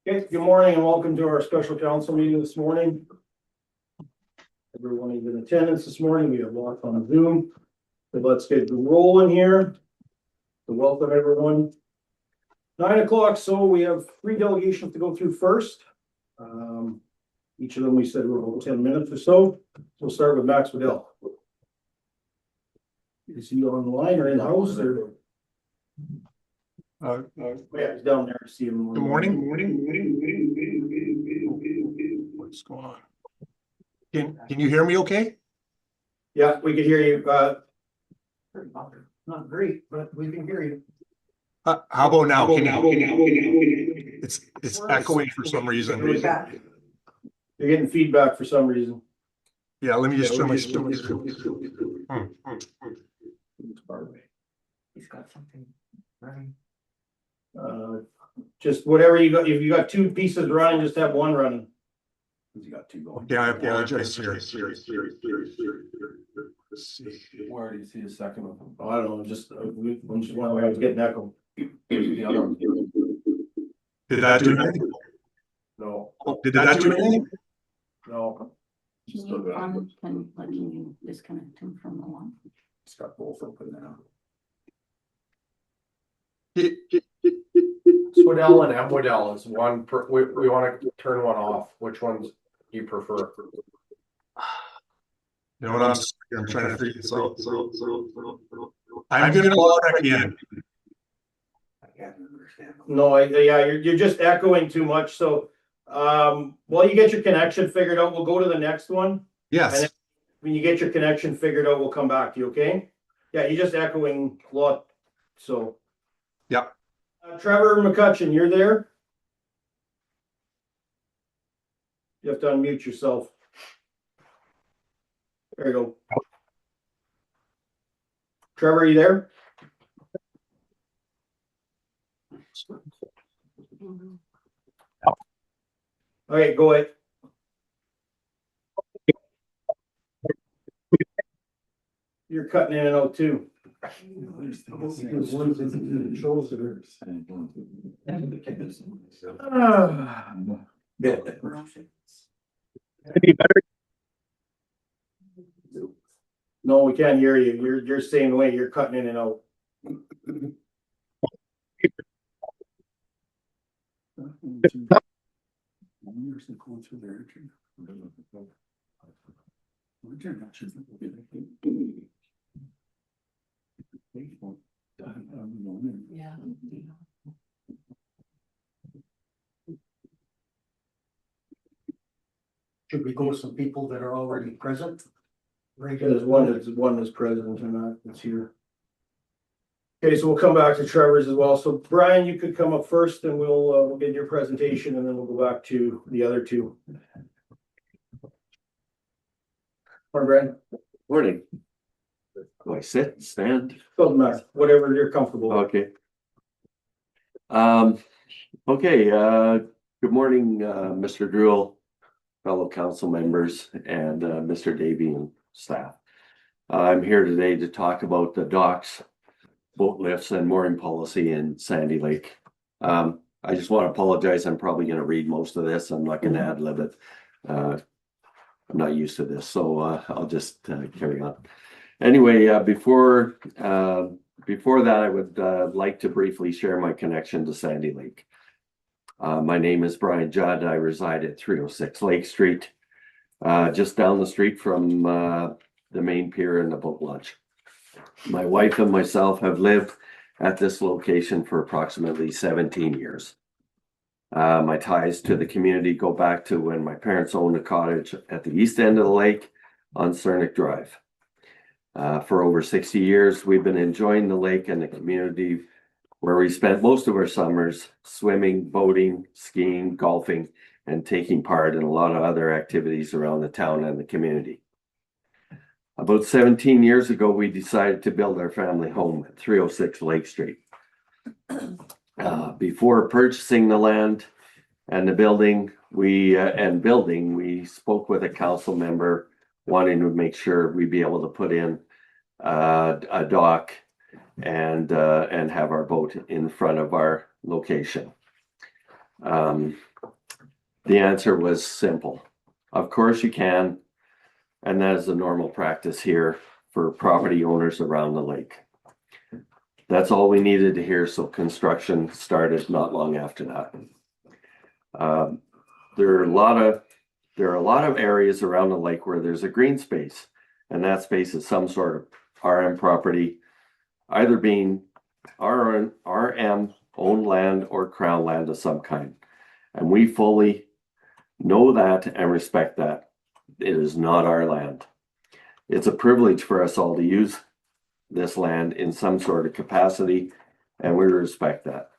Okay, good morning and welcome to our special council meeting this morning. Everyone is in attendance this morning. We have lots on Zoom. So let's get rolling here. So welcome everyone. 9 o'clock, so we have 3 delegations to go through first. Each of them we said we're about 10 minutes or so. We'll start with Max Waddell. Is he on the line or in the house or? Yeah, he's down there to see him. Good morning. What's going on? Can you hear me okay? Yeah, we can hear you. Not great, but we can hear you. How about now? It's echoing for some reason. You're getting feedback for some reason. Yeah, let me just turn my speaker. He's got something running. Just whatever you got. If you got 2 pieces running, just have one running. You got 2 going. Yeah, I apologize here. Let's see. Where do you see the second one? Oh, I don't know. Just one where I was getting echo. The other one. Did that do anything? No, Did that do anything? no. Can you disconnect him from the one? It's got both open now. Swaddell and M. Waddell is one per, we want to turn one off. Which ones do you prefer? You know what, I'm trying to figure this out. I'm gonna log back in. I can't understand. No, yeah, you're just echoing too much. So, while you get your connection figured out, we'll go to the next one. And Yes. then when you get your connection figured out, we'll come back to you. Okay? Yeah, you're just echoing a lot. So. Yep. Trevor McCutcheon, you're there? You have to unmute yourself. There you go. Trevor, are you there? Okay, go ahead. You're cutting in and out too. No, we can't hear you. You're saying the way you're cutting in and out. Yeah. Should we go with some people that are already present? There's one that's president and not that's here. Okay, so we'll come back to Trevor's as well. So Brian, you could come up first and we'll get your presentation and then we'll go back to the other 2. Morning, Brian. Morning. Do I sit, stand? Doesn't matter, whatever you're comfortable with. Okay. Okay, good morning, Mr. Druell, fellow council members, and Mr. Davey and staff. I'm here today to talk about the docks, boat lifts, and mooring policy in Sandy Lake. I just want to apologize. I'm probably going to read most of this. I'm not going to ad lib it. I'm not used to this, so I'll just carry on. Anyway, before that, I would like to briefly share my connection to Sandy Lake. My name is Brian Judd. I reside at 306 Lake Street, just down the street from the main pier and the boat launch. My wife and myself have lived at this location for approximately 17 years. My ties to the community go back to when my parents owned a cottage at the east end of the lake on Cernick Drive. For over 60 years, we've been enjoying the lake and the community where we spent most of our summers swimming, boating, skiing, golfing, and taking part in a lot of other activities around the town and the community. About 17 years ago, we decided to build our family home at 306 Lake Street. Before purchasing the land and the building, we spoke with a council member wanting to make sure we'd be able to put in a dock and have our boat in front of our location. The answer was simple. Of course you can. And that is the normal practice here for property owners around the lake. That's all we needed to hear. So construction started not long after that. There are a lot of areas around the lake where there's a green space, and that space is some sort of RM property, either being RM owned land or crown land of some kind. And we fully know that and respect that. It is not our land. It's a privilege for us all to use this land in some sort of capacity, and we respect that.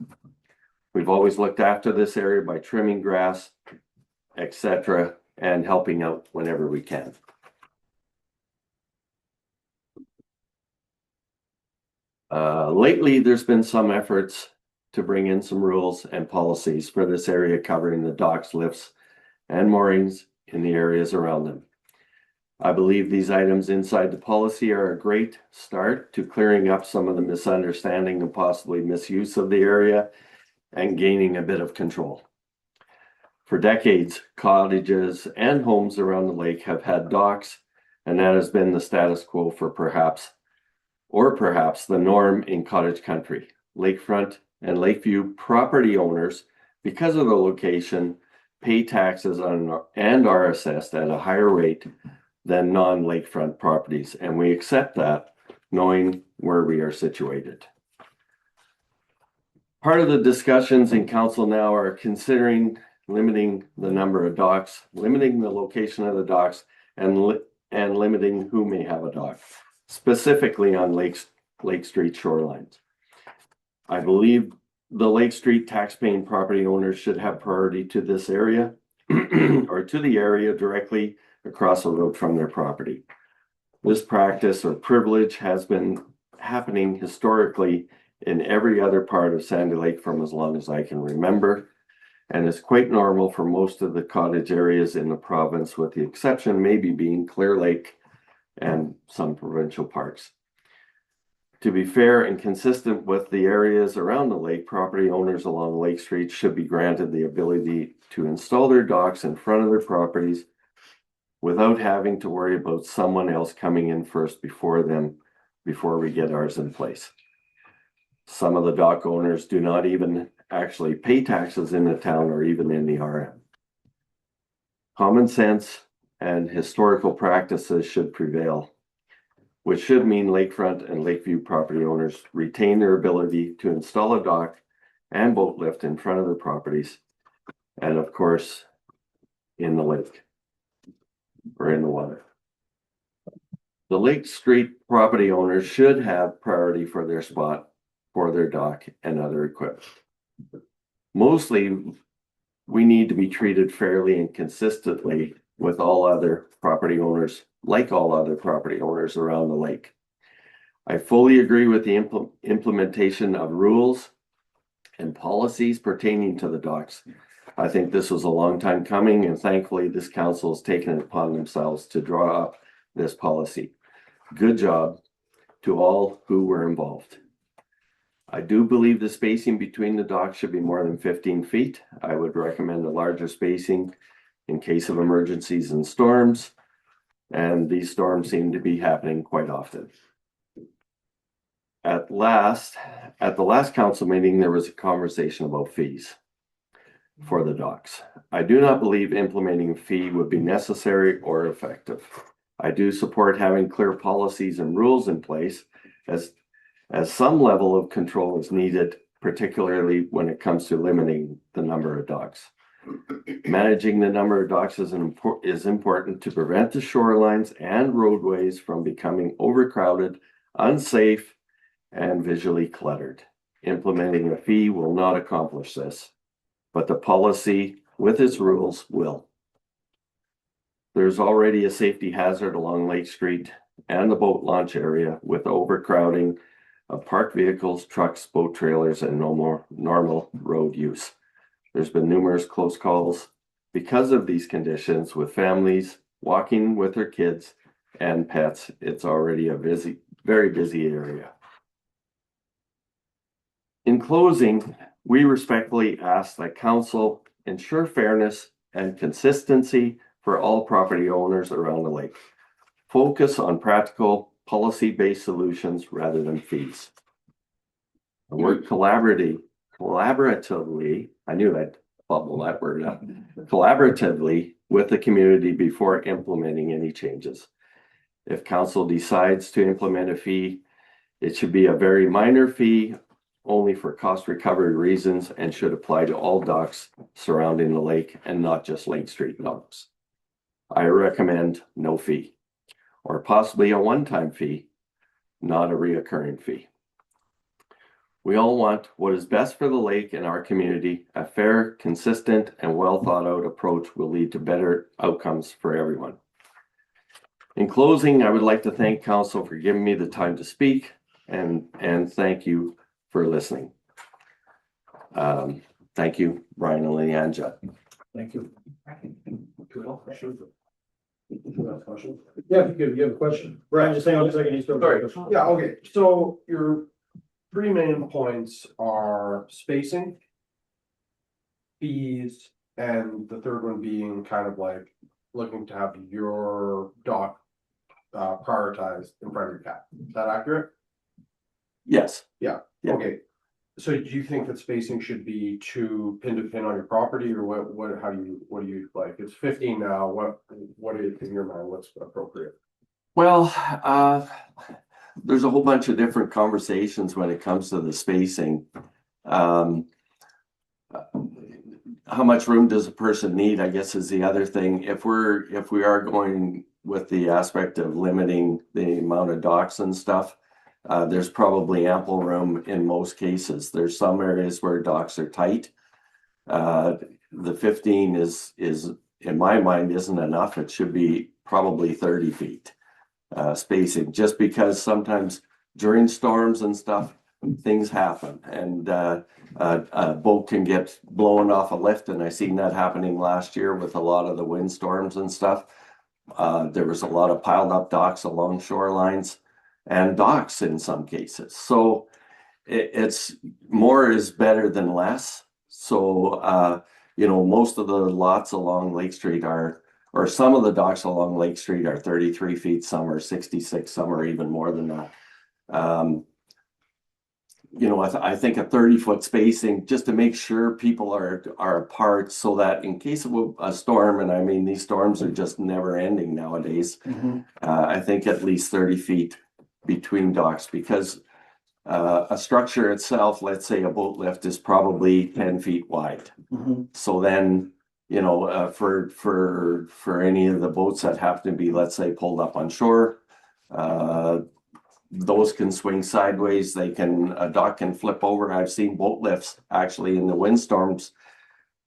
We've always looked after this area by trimming grass, etc., and helping out whenever we can. Lately, there's been some efforts to bring in some rules and policies for this area covering the docks, lifts, and moorings in the areas around them. I believe these items inside the policy are a great start to clearing up some of the misunderstanding and possibly misuse of the area and gaining a bit of control. For decades, cottages and homes around the lake have had docks, and that has been the status quo for perhaps the norm in cottage country. Lakefront and Lakeview property owners, because of the location, pay taxes and are assessed at a higher rate than non-lakefront properties, and we accept that, knowing where we are situated. Part of the discussions in council now are considering limiting the number of docks, limiting the location of the docks, and limiting who may have a dock, specifically on Lake Street shorelines. I believe the Lake Street tax-paying property owners should have priority to this area or to the area directly across the road from their property. This practice or privilege has been happening historically in every other part of Sandy Lake from as long as I can remember, and is quite normal for most of the cottage areas in the province, with the exception maybe being Clear Lake and some provincial parks. To be fair and consistent with the areas around the lake, property owners along Lake Street should be granted the ability to install their docks in front of their properties without having to worry about someone else coming in first before we get ours in place. Some of the dock owners do not even actually pay taxes in the town or even in the RM. Common sense and historical practices should prevail, which should mean Lakefront and Lakeview property owners retain their ability to install a dock and boat lift in front of their properties, and of course, in the lake or in the water. The Lake Street property owners should have priority for their spot for their dock and other equipment. Mostly, we need to be treated fairly and consistently with all other property owners, like all other property owners around the lake. I fully agree with the implementation of rules and policies pertaining to the docks. I think this was a long time coming, and thankfully this council has taken it upon themselves to draw up this policy. Good job to all who were involved. I do believe the spacing between the docks should be more than 15 feet. I would recommend a larger spacing in case of emergencies and storms, and these storms seem to be happening quite often. At the last council meeting, there was a conversation about fees for the docks. I do not believe implementing a fee would be necessary or effective. I do support having clear policies and rules in place as some level of control is needed, particularly when it comes to limiting the number of docks. Managing the number of docks is important to prevent the shorelines and roadways from becoming overcrowded, unsafe, and visually cluttered. Implementing a fee will not accomplish this, but the policy with its rules will. There's already a safety hazard along Lake Street and the boat launch area with overcrowding of parked vehicles, trucks, boat trailers, and no more normal road use. There's been numerous close calls because of these conditions with families walking with their kids and pets. It's already a very busy area. In closing, we respectfully ask that council ensure fairness and consistency for all property owners around the lake. Focus on practical policy-based solutions rather than fees. The word collaboratively, I knew I'd bubble that word up, collaboratively with the community before implementing any changes. If council decides to implement a fee, it should be a very minor fee, only for cost recovery reasons, and should apply to all docks surrounding the lake and not just Lake Street docks. I recommend no fee, or possibly a one-time fee, not a reoccurring fee. We all want what is best for the lake and our community. A fair, consistent, and well thought out approach will lead to better outcomes for everyone. In closing, I would like to thank council for giving me the time to speak, and thank you for listening. Thank you, Brian and Leandra. Thank you. Yeah, you have a question. Brian, just hang on a second. He's still. Sorry, yeah, okay, so your three main points are spacing, fees, and the third one being kind of like looking to have your dock prioritized in front of your cat. Is that accurate? Yes. Yeah. Yeah. Okay. So do you think that spacing should be pin to pin on your property, or what do you like? It's 15 now. What is in your mind? What's appropriate? Well, there's a whole bunch of different conversations when it comes to the spacing. How much room does a person need, I guess, is the other thing. If we are going with the aspect of limiting the amount of docks and stuff, there's probably ample room in most cases. There's some areas where docks are tight. The 15 is in my mind isn't enough. It should be probably 30 feet spacing, just because sometimes during storms and stuff, things happen, and a boat can get blown off a lift, and I seen that happening last year with a lot of the windstorms and stuff. There was a lot of piled up docks along shorelines and docks in some cases. So it's more is better than less. So, most of the lots along Lake Street or some of the docks along Lake Street are 33 feet, some are 66, some are even more than that. I think a 30-foot spacing, just to make sure people are apart, so that in case of a storm, and I mean, these storms are just never ending nowadays. I think at least 30 feet between docks, because a structure itself, let's say a boat lift, is probably 10 feet wide. So then, for any of the boats that have to be, let's say, pulled up on shore, those can swing sideways. A dock can flip over. I've seen boat lifts actually in the windstorms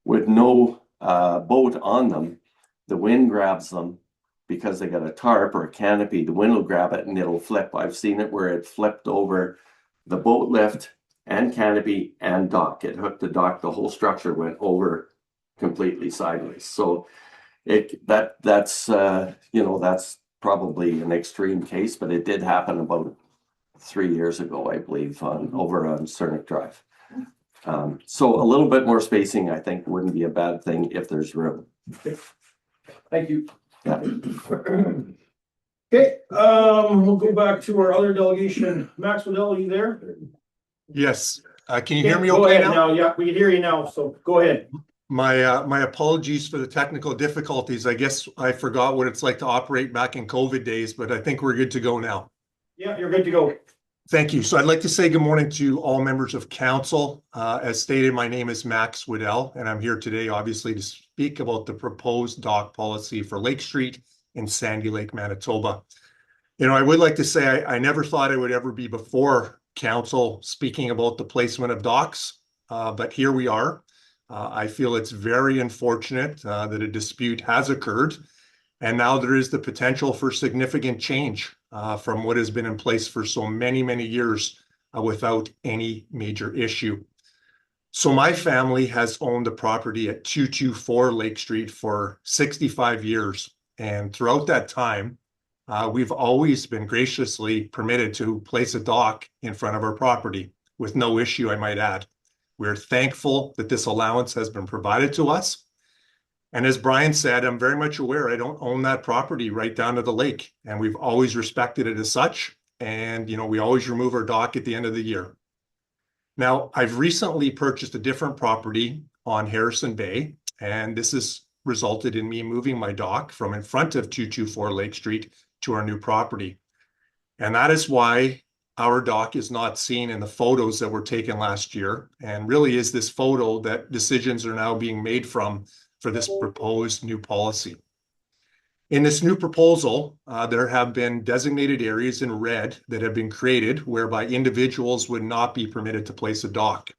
with no boat on them. The wind grabs them because they got a tarp or a canopy. The wind will grab it and it'll flip. I've seen it where it flipped over the boat lift and canopy and dock. It hooked the dock. The whole structure went over completely sideways. So that's probably an extreme case, but it did happen about 3 years ago, I believe, over on Cernick Drive. So a little bit more spacing, I think, wouldn't be a bad thing if there's room. Thank you. Yeah. Okay, we'll go back to our other delegation. Max Waddell, are you there? Yes. Can you hear me Go okay ahead now? Yeah, we can hear you now, so go ahead. My apologies for the technical difficulties. I guess I forgot what it's like to operate back in COVID days, but I think we're good to go now. Yeah, you're good to go. Thank you. So I'd like to say good morning to all members of council. As stated, my name is Max Waddell, and I'm here today, obviously, to speak about the proposed dock policy for Lake Street in Sandy Lake, Manitoba. I would like to say I never thought I would ever be before council speaking about the placement of docks, but here we are. I feel it's very unfortunate that a dispute has occurred, and now there is the potential for significant change from what has been in place for so many, many years without any major issue. So my family has owned the property at 224 Lake Street for 65 years. And throughout that time, we've always been graciously permitted to place a dock in front of our property with no issue, I might add. We're thankful that this allowance has been provided to us. And as Brian said, I'm very much aware I don't own that property right down to the lake, and we've always respected it as such. And, we always remove our dock at the end of the year. Now, I've recently purchased a different property on Harrison Bay, and this has resulted in me moving my dock from in front of 224 Lake Street to our new property. And that is why our dock is not seen in the photos that were taken last year, and really is this photo that decisions are now being made from for this proposed new policy. In this new proposal, there have been designated areas in red that have been created whereby individuals would not be permitted to place a dock.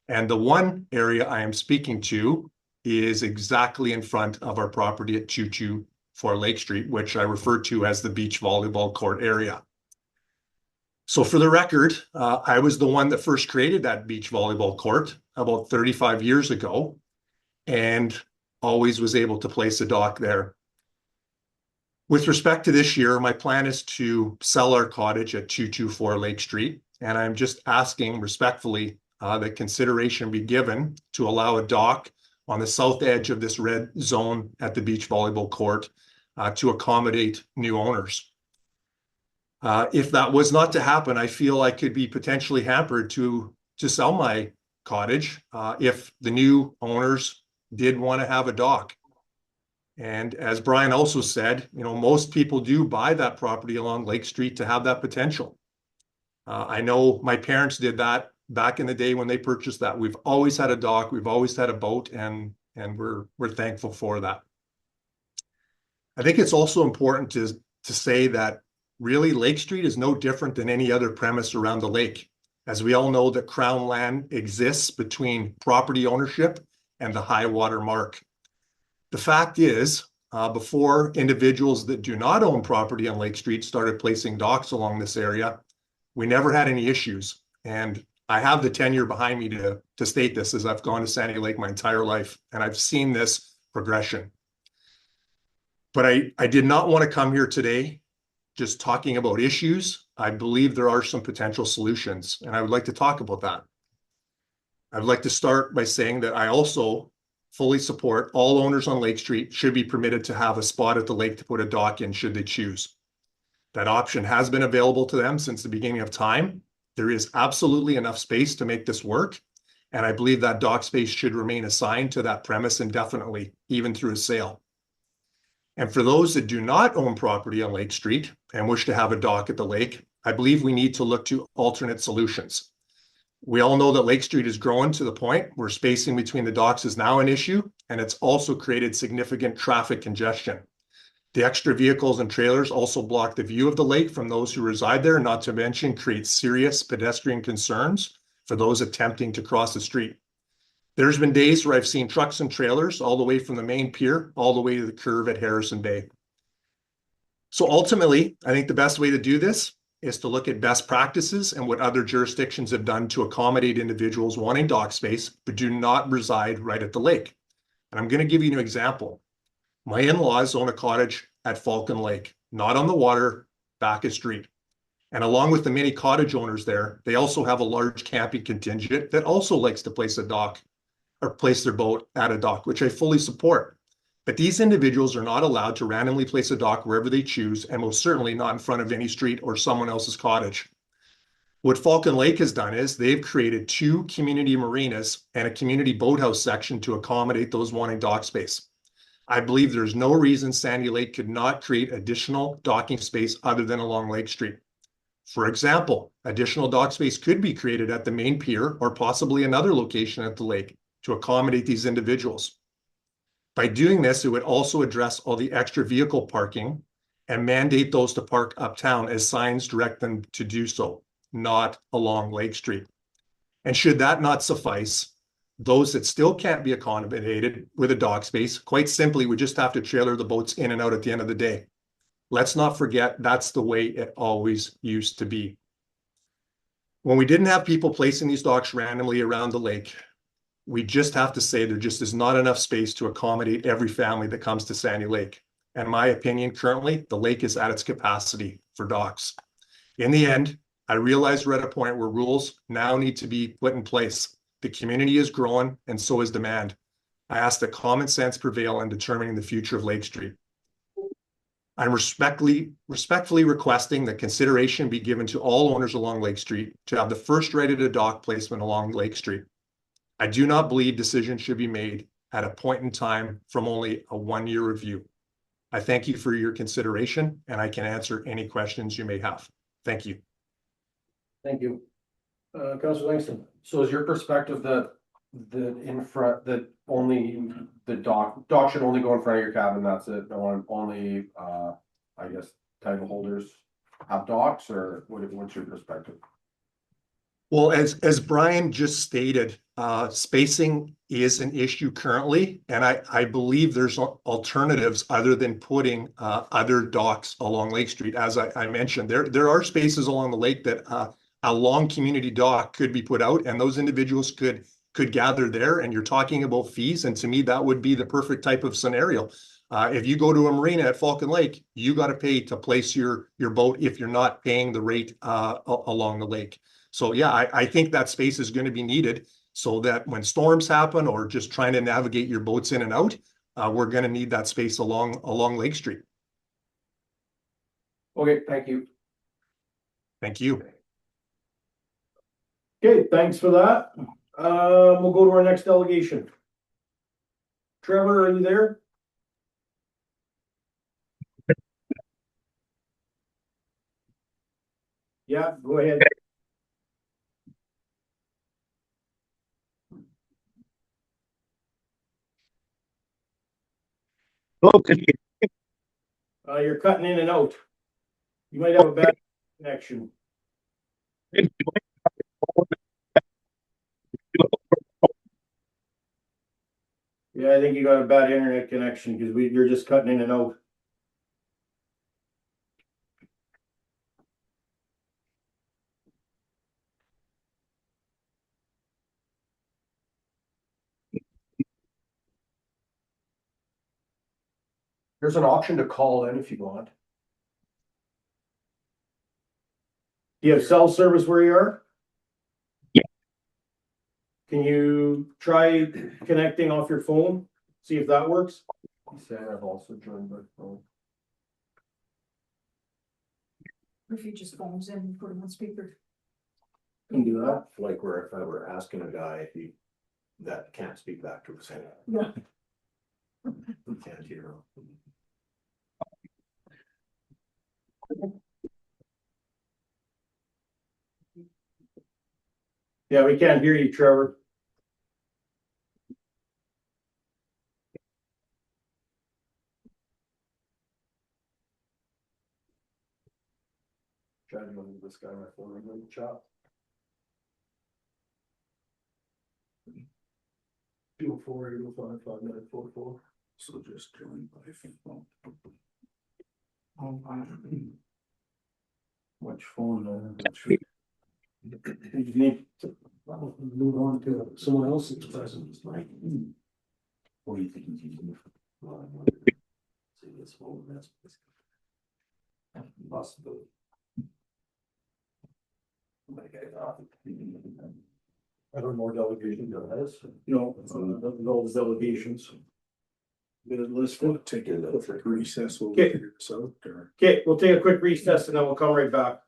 And the one area I am speaking to is exactly in front of our property at 224 Lake Street, which I refer to as the beach volleyball court area. So for the record, I was the one that first created that beach volleyball court about 35 years ago, and always was able to place a dock there. With respect to this year, my plan is to sell our cottage at 224 Lake Street, and I'm just asking respectfully that consideration be given to allow a dock on the south edge of this red zone at the beach volleyball court to accommodate new owners. If that was not to happen, I feel I could be potentially hampered to sell my cottage if the new owners did want to have a dock. And as Brian also said, most people do buy that property along Lake Street to have that potential. I know my parents did that back in the day when they purchased that. We've always had a dock, we've always had a boat, and we're thankful for that. I think it's also important to say that really Lake Street is no different than any other premise around the lake. As we all know, that Crown land exists between property ownership and the high water mark. The fact is, before individuals that do not own property on Lake Street started placing docks along this area, we never had any issues. And I have the tenure behind me to state this, as I've gone to Sandy Lake my entire life, and I've seen this progression. But I did not want to come here today just talking about issues. I believe there are some potential solutions, and I would like to talk about that. I would like to start by saying that I also fully support all owners on Lake Street should be permitted to have a spot at the lake to put a dock in should they choose. That option has been available to them since the beginning of time. There is absolutely enough space to make this work, and I believe that dock space should remain assigned to that premise indefinitely, even through a sale. And for those that do not own property on Lake Street and wish to have a dock at the lake, I believe we need to look to alternate solutions. We all know that Lake Street is growing to the point where spacing between the docks is now an issue, and it's also created significant traffic congestion. The extra vehicles and trailers also block the view of the lake from those who reside there, not to mention create serious pedestrian concerns for those attempting to cross the street. There's been days where I've seen trucks and trailers all the way from the main pier, all the way to the curve at Harrison Bay. So ultimately, I think the best way to do this is to look at best practices and what other jurisdictions have done to accommodate individuals wanting dock space, but do not reside right at the lake. And I'm going to give you an example. My in-laws own a cottage at Falcon Lake, not on the water, back a street. And along with the many cottage owners there, they also have a large camping contingent that also likes to place a dock or place their boat at a dock, which I fully support. But these individuals are not allowed to randomly place a dock wherever they choose, and most certainly not in front of any street or someone else's cottage. What Falcon Lake has done is they've created 2 community marinas and a community boathouse section to accommodate those wanting dock space. I believe there's no reason Sandy Lake could not create additional docking space other than along Lake Street. For example, additional dock space could be created at the main pier or possibly another location at the lake to accommodate these individuals. By doing this, it would also address all the extra vehicle parking and mandate those to park uptown as signs direct them to do so, not along Lake Street. And should that not suffice, those that still can't be accommodated with a dock space, quite simply, would just have to trailer the boats in and out at the end of the day. Let's not forget that's the way it always used to be. When we didn't have people placing these docks randomly around the lake, we just have to say there just is not enough space to accommodate every family that comes to Sandy Lake. In my opinion, currently, the lake is at its capacity for docks. In the end, I realize we're at a point where rules now need to be put in place. The community is growing, and so is demand. I ask that common sense prevail in determining the future of Lake Street. I'm respectfully requesting that consideration be given to all owners along Lake Street to have the first right at a dock placement along Lake Street. I do not believe decisions should be made at a point in time from only a one-year review. I thank you for your consideration, and I can answer any questions you may have. Thank you. Thank you. Councilor Langston. So is your perspective that in front, that only the dock should only go in front of your cabin, that's it, no one, only, I guess, title holders have docks, or what's your perspective? Well, as Brian just stated, spacing is an issue currently, and I believe there's alternatives other than putting other docks along Lake Street. As I mentioned, there are spaces along the lake that a long community dock could be put out, and those individuals could gather there. And you're talking about fees, and to me, that would be the perfect type of scenario. If you go to a marina at Falcon Lake, you got to pay to place your boat if you're not paying the rate along the lake. So yeah, I think that space is going to be needed so that when storms happen or just trying to navigate your boats in and out, we're going to need that space along Lake Street. Okay, thank you. Thank you. Okay, thanks for that. We'll go to our next delegation. Trevor, are you there? Yeah, go ahead. You're cutting in and out. You might have a bad connection. Yeah, I think you got a bad internet connection because you're just cutting in and out. There's an option to call in if you want. Do you have cell service where you are? Yeah. Can you try connecting off your phone? See if that works? He said I've also joined by phone. If he just phones in and put him on speaker. Can do that. Like where if I were asking a guy if he that can't speak back to us. Yeah. We can't hear him. Yeah, we can't hear you, Trevor. Trying to move this guy my phone in the chat. 204-805-5944. So just join by phone. Which phone? You need to Move on to someone else's presence, right? What do you think he's using? See this phone, that's possibility. I don't know more delegation does. No, those delegations. Let's take a quick recess. We'll Okay. figure this out, or- Okay, we'll take a quick recess and then we'll come right back.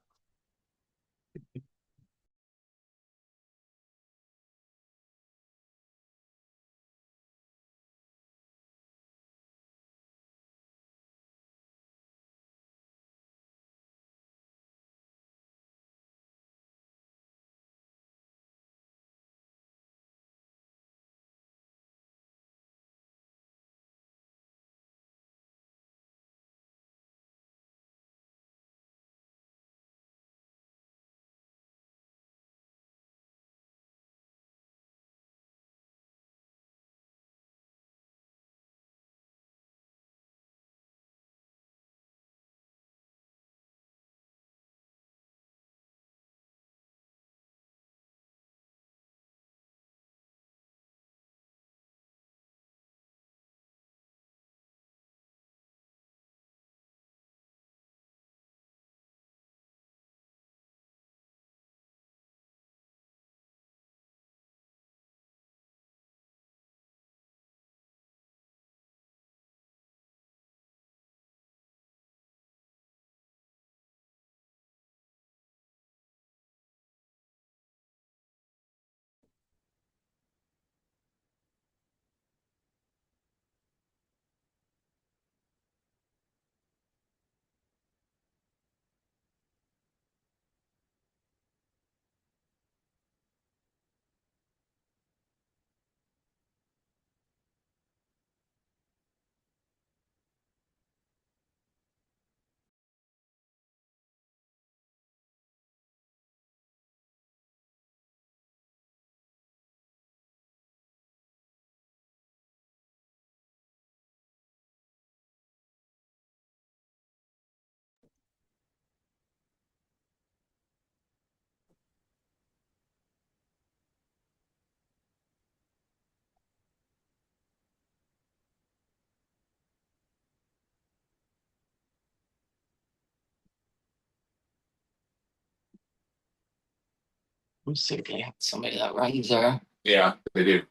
Looks like they have somebody that runs there. Yeah, they do.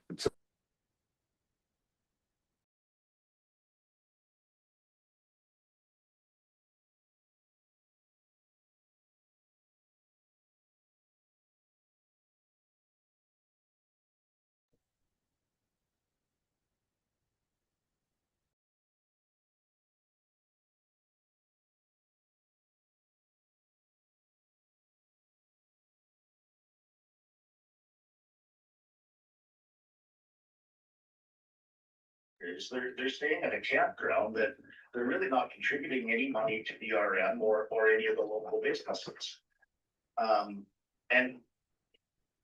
They're staying at a campground that they're really not contributing any money to BRM or any of the local businesses. And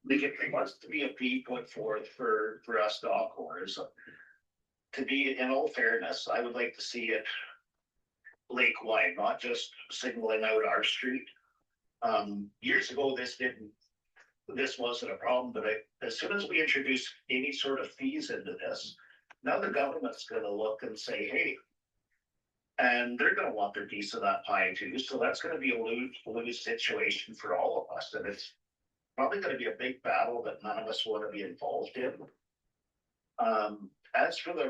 there wants to be a fee put forth for us dog owners. To be, in all fairness, I would like to see it lake-wide, not just singling out our street. Years ago, this wasn't a problem, but as soon as we introduce any sort of fees into this, now the government's gonna look and say, hey, and they're gonna want their piece of that pie too, so that's gonna be a lose situation for all of us, and it's probably gonna be a big battle that none of us wanna be involved in. As for the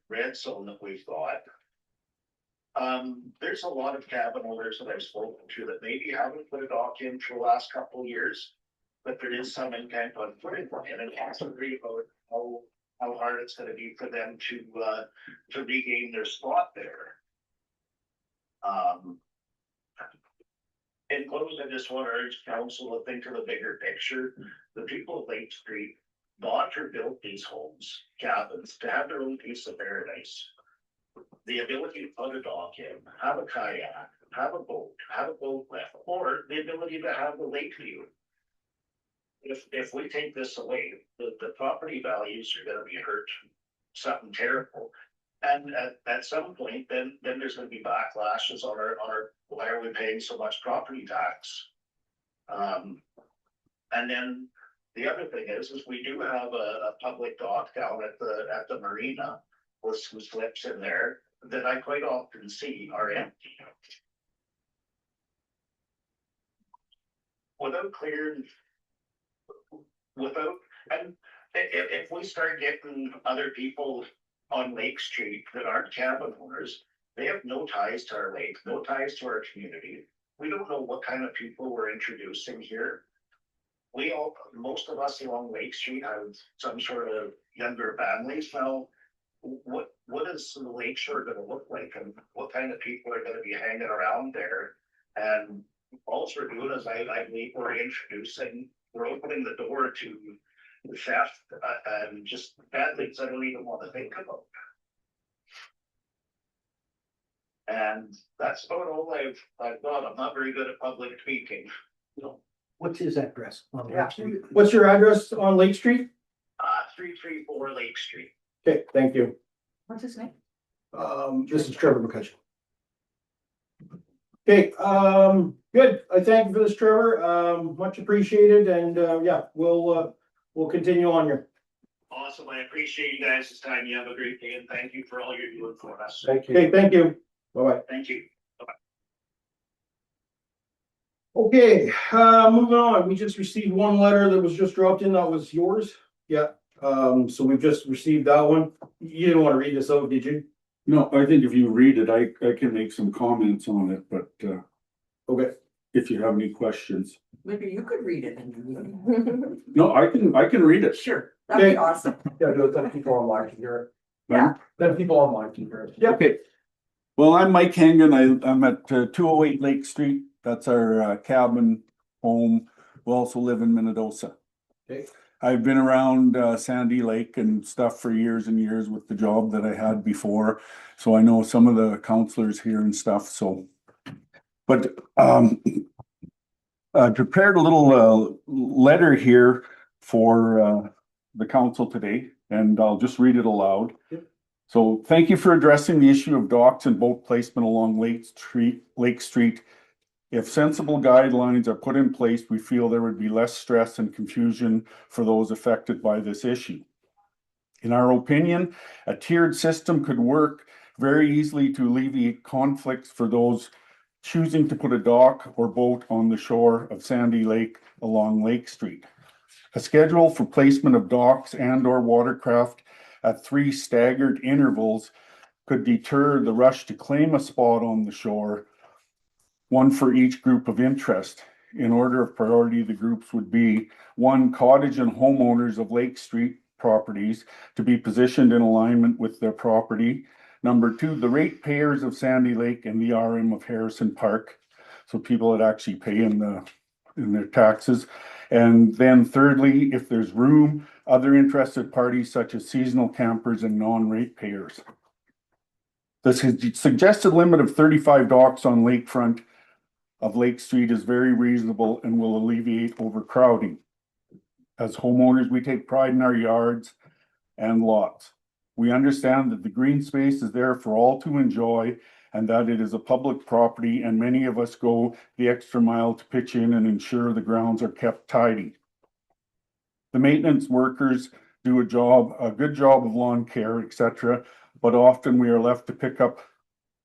red zone that we've got, there's a lot of cabin owners that I've spoken to that maybe haven't put a dock in for the last couple of years, but there is some intent on putting one in, and also agree about how hard it's going to be for them to regain their spot there. In closing, I just want to urge council to think of the bigger picture. The people of Lake Street bought or built these homes, cabins, to have their own piece of paradise. The ability to put a dock in, have a kayak, have a boat lift, or the ability to have the lake view. If we take this away, the property values are gonna be hurt, something terrible. And at some point, then there's gonna be backlashes on our, why are we paying so much property tax? And then the other thing is we do have a public dock down at the marina with some slips in there that I quite often see are empty. And if we start getting other people on Lake Street that aren't cabin owners, they have no ties to our lake, no ties to our community. We don't know what kind of people we're introducing here. Most of us along Lake Street have some sort of younger families now. What is the lake shore going to look like, and what kind of people are going to be hanging around there? And all we're doing is I believe we're opening the door to theft and just bad things I don't even want to think about. And that's about all I've got. I'm not very good at public speaking. What's his address? What's your address on Lake Street? 334 Lake Street. Okay, thank you. What's his name? This is Trevor McCutcheon. Okay, good. I thank you for this, Trevor. Much appreciated, and yeah, we'll continue on here. Awesome. I appreciate you guys' time. You have a great day, and thank you for all you're doing for us. Thank you. Okay, thank you. Bye-bye. Thank you. Okay, moving on. We just received one letter that was just dropped in. That was yours. Yeah. So we've just received that one. You didn't want to read this out, did you? No, I think if you read it, I can make some comments on it, but Okay. if you have any questions. Maybe you could read it and. No, I can read it. Sure, that'd Okay. be awesome. Yeah, do it, then people online can hear it. Yeah. Then people online can hear it. Yep. Okay. Well, I'm Mike Hengen. I'm at 208 Lake Street. That's our cabin home. We also live in Minnedosa. Okay. I've been around Sandy Lake and stuff for years and years with the job that I had before. So I know some of the counselors here and stuff, so. But I prepared a little letter here for the council today, and I'll just read it aloud. Yep. So thank you for addressing the issue of docks and boat placement along Lake Street. If sensible guidelines are put in place, we feel there would be less stress and confusion for those affected by this issue. In our opinion, a tiered system could work very easily to alleviate conflicts for those choosing to put a dock or boat on the shore of Sandy Lake along Lake Street. A schedule for placement of docks and or watercraft at 3 staggered intervals could deter the rush to claim a spot on the shore, one for each group of interest. In order of priority, the groups would be: 1, cottage and homeowners of Lake Street properties to be positioned in alignment with their property. Number 2, the ratepayers of Sandy Lake and the RM of Harrison Park. So people that actually pay in their taxes. And then thirdly, if there's room, other interested parties such as seasonal campers and non-ratepayers. The suggested limit of 35 docks on lakefront of Lake Street is very reasonable and will alleviate overcrowding. As homeowners, we take pride in our yards and lots. We understand that the green space is there for all to enjoy and that it is a public property, and many of us go the extra mile to pitch in and ensure the grounds are kept tidy. The maintenance workers do a good job of lawn care, etc., but often we are left to pick up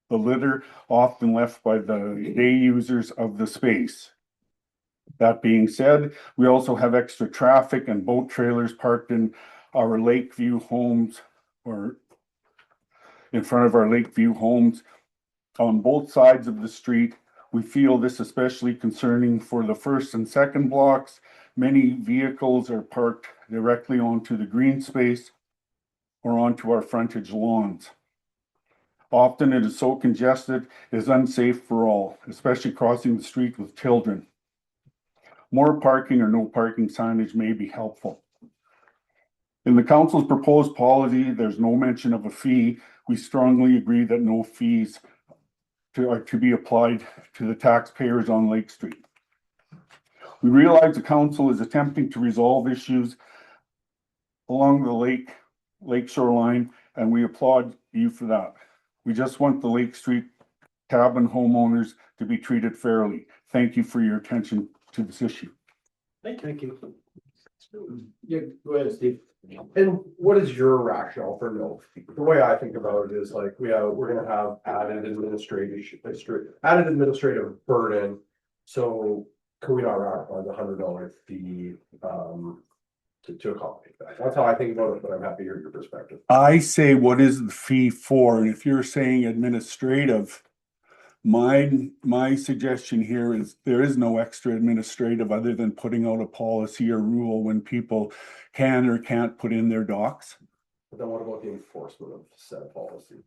the litter, often left by the day users of the space. That being said, we also have extra traffic and boat trailers parked in our Lakeview homes, or in front of our Lakeview homes on both sides of the street. We feel this especially concerning for the first and second blocks. Many vehicles are parked directly onto the green space or onto our frontage lawns. Often it is so congested, it is unsafe for all, especially crossing the street with children. More parking or no parking signage may be helpful. In the council's proposed policy, there's no mention of a fee. We strongly agree that no fees are to be applied to the taxpayers on Lake Street. We realize the council is attempting to resolve issues along the lake shoreline, and we applaud you for that. We just want the Lake Street cabin homeowners to be treated fairly. Thank you for your attention to this issue. Thank you. Yeah, go ahead, Steve. And what is your rationale for no? The way I think about it is like, we're gonna have added administrative burden. So could we not ratify the $100 fee, to accommodate that? That's how I think about it, but I'm happy to hear your perspective. I say, what is the fee for? And if you're saying administrative, my suggestion here is there is no extra administrative other than putting out a policy or rule when people can or can't put in their docks. But then what about the enforcement of said policy?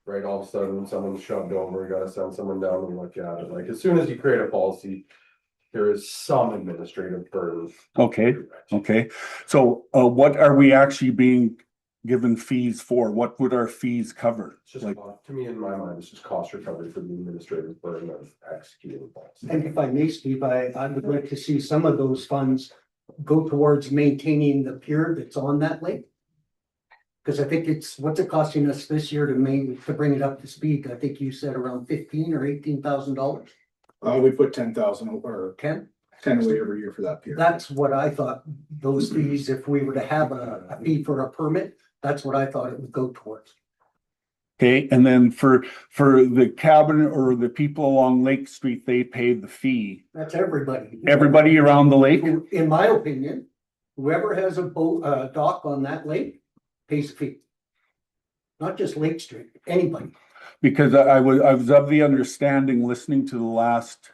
Right, all of a sudden someone's shoved over, you gotta send someone down and look at it. Like, as soon as you create a policy, there is some administrative burden. Okay. So what are we actually being given fees for? What would our fees cover? It's just, to me, in my mind, it's just cost recovery for the administrative burden of executing the policy. And if I may, Steve, I would like to see some of those funds go towards maintaining the pier that's on that lake. Because I think what's it costing us this year to bring it up to speed? I think you said around $15,000 or $18,000. We put 10,000 or 10? 10 away every year for that pier. That's what I thought, those fees, if we were to have a fee for a permit, that's what I thought it would go towards. Okay, and then for the cabin or the people along Lake Street, they pay the fee. That's everybody. Everybody around the lake? In my opinion, whoever has a boat, dock on that lake pays a fee. Not just Lake Street, anybody. Because I was of the understanding, listening to the last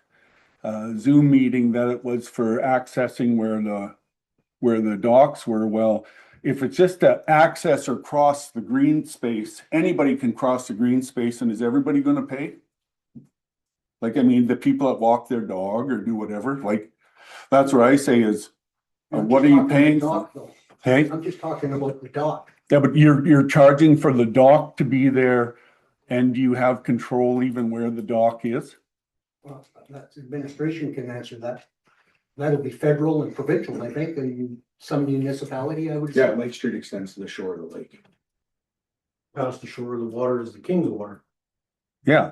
Zoom meeting, that it was for accessing where the docks were. Well, if it's just to access or cross the green space, anybody can cross the green space, and is everybody gonna pay? Like, I mean, the people that walk their dog or do whatever, like, that's what I say is, what are you paying for? Hey? I'm just talking about the dock. Yeah, but you're charging for the dock to be there, and you have control even where the dock is? Well, that's administration can answer that. That'll be federal and provincial, I think, and some municipality, I would say. Yeah, Lake Street extends to the shore of the lake. Past the shore of the water is the king's water. Yeah.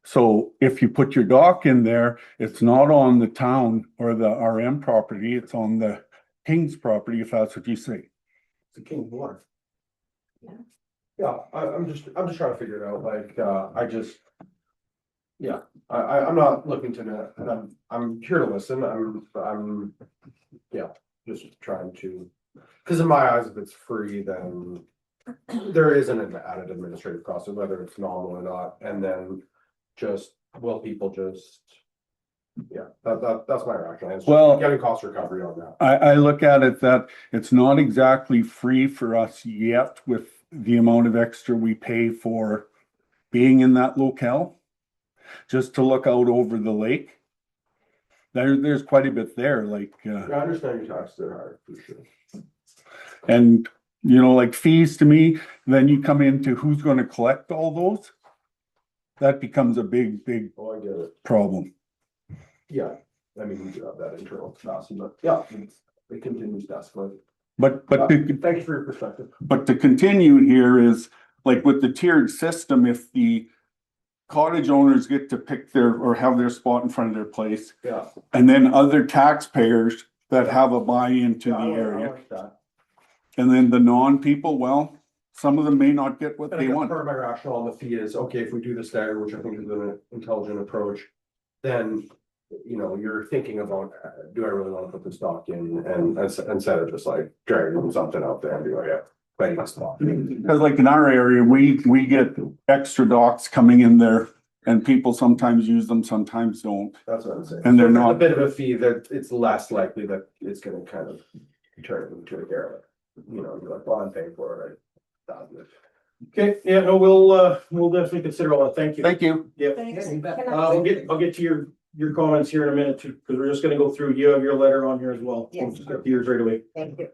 So if you put your dock in there, it's not on the town or the RM property, it's on the king's property, if that's what you say. It's the king's water. Yeah, I'm just trying to figure it out, like, I'm not looking to, I'm here to listen, yeah. just trying to, because in my eyes, if it's free, then there isn't an added administrative cost, whether it's nominal or not, and then just, will people just. Yeah, that's my rationale. It's just Well- getting cost recovery on that. I look at it that it's not exactly free for us yet with the amount of extra we pay for being in that locale. Just to look out over the lake. There's quite a bit there, like, I understand your taxes are higher, for sure. and, you know, like fees to me, then you come into who's gonna collect all those. That becomes a big Oh, I get it. problem. Yeah, I mean, we do have that internal capacity, but yeah, it continues to escalate. But Thank you for your perspective. But to continue here is, like with the tiered system, if the cottage owners get to pick their, or have their spot in front of their place, Yeah. and then other taxpayers that have a buy-in to the I area, like that. and then the non-people, well, some of them may not get what And they again, want. part of my rationale on the fee is, okay, if we do the stagger, which I think is an intelligent approach, then, you know, you're thinking about, do I really want to put this dock in, and instead of just like dragging something out there and be like, yeah, playing my spot. Because like in our area, we get extra docks coming in there, and people sometimes use them, sometimes don't. That's what I'm saying. And they're So if there's not- a bit of a fee that it's less likely that it's gonna kind of turn into a derelict. You know, you're like, well, I'm paying for it. Okay, yeah, no, we'll definitely consider all that. Thank you. Thank you. Yep. Thanks. Yeah, you bet. I'll get to your comments here in a minute too, because we're just gonna go through, you have your letter on here as well. Yes. We'll just get to yours right away. Thank you.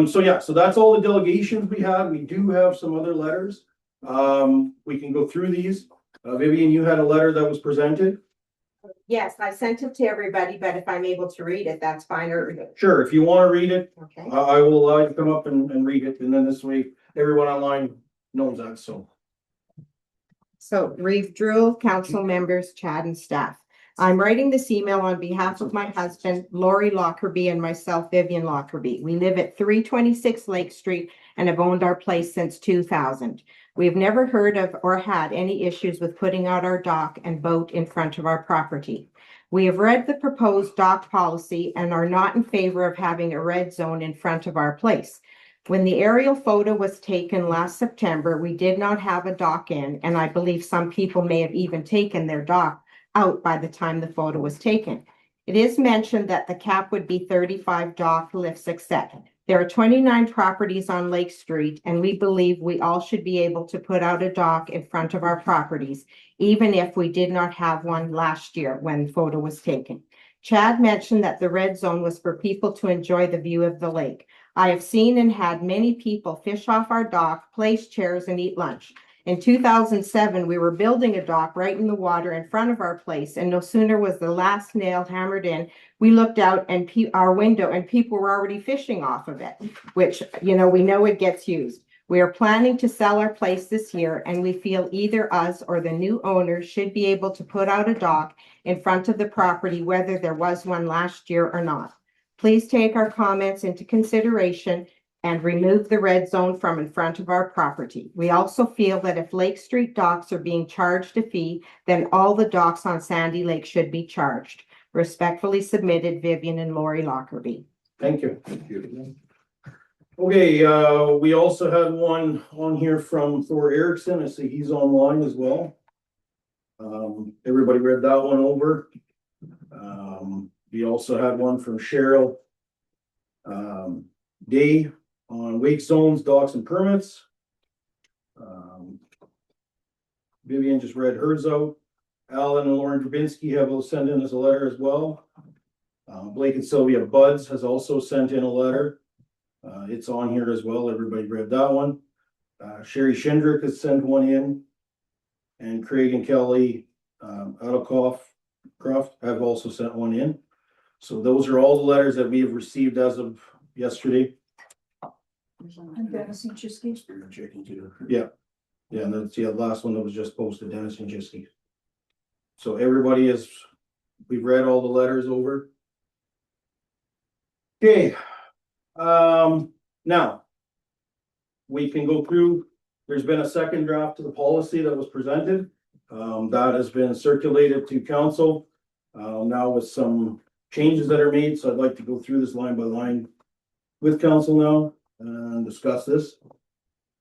So yeah, so that's all the delegations we have. We do have some other letters. We can go through these. Vivian, you had a letter that was presented. Yes, I sent it to everybody, but if I'm able to read it, that's fine, or, Sure, if you want to read it, okay. I will allow you to come up and read it, and then this way, everyone online knows that, so. So Reeve Drew, council members, Chad and staff. I'm writing this email on behalf of my husband, Lori Lockerbie, and myself, Vivian Lockerbie. We live at 326 Lake Street and have owned our place since 2000. We've never heard of or had any issues with putting out our dock and boat in front of our property. We have read the proposed dock policy and are not in favor of having a red zone in front of our place. When the aerial photo was taken last September, we did not have a dock in, and I believe some people may have even taken their dock out by the time the photo was taken. It is mentioned that the cap would be 35 dock lifts accepted. There are 29 properties on Lake Street, and we believe we all should be able to put out a dock in front of our properties, even if we did not have one last year when the photo was taken. Chad mentioned that the red zone was for people to enjoy the view of the lake. I have seen and had many people fish off our dock, place chairs, and eat lunch. In 2007, we were building a dock right in the water in front of our place, and no sooner was the last nail hammered in, we looked out and our window, and people were already fishing off of it, which, you know, we know it gets used. We are planning to sell our place this year, and we feel either us or the new owners should be able to put out a dock in front of the property, whether there was one last year or not. Please take our comments into consideration and remove the red zone from in front of our property. We also feel that if Lake Street docks are being charged a fee, then all the docks on Sandy Lake should be charged. Respectfully submitted, Vivian and Lori Lockerbie. Thank you. Okay, we also had one on here from Thor Erickson. I see he's online as well. Everybody read that one over. We also had one from Cheryl Day on wake zones, docks and permits. Vivian just read hers out. Alan and Lauren Drabinski have sent in us a letter as well. Blake and Sylvia Buds has also sent in a letter. It's on here as well. Everybody read that one. Sherry Schindrick has sent one in. And Craig and Kelly Croft have also sent one in. So those are all the letters that we have received as of yesterday. And Dennis and Chisky. Yeah, and that's the last one that was just posted, Dennis and Chisky. So everybody we've read all the letters over. Okay, now we can go through. There's been a second draft to the policy that was presented. That has been circulated to council now with some changes that are made. So I'd like to go through this line by line with council now and discuss this.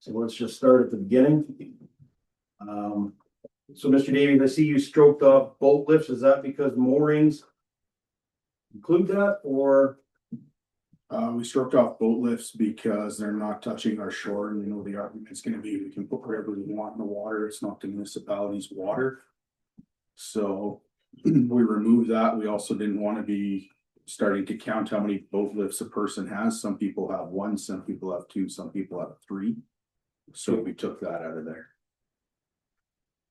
So let's just start at the beginning. So Mr. Davies, I see you stroked off boat lifts. Is that because moorings include that, or? We stroked off boat lifts because they're not touching our shore, and you know, the argument's gonna be, we can put whatever we want in the water, it's not the municipality's water. So we removed that. We also didn't wanna be starting to count how many boat lifts a person has. Some people have one, some people have two, some people have three. So we took that out of there.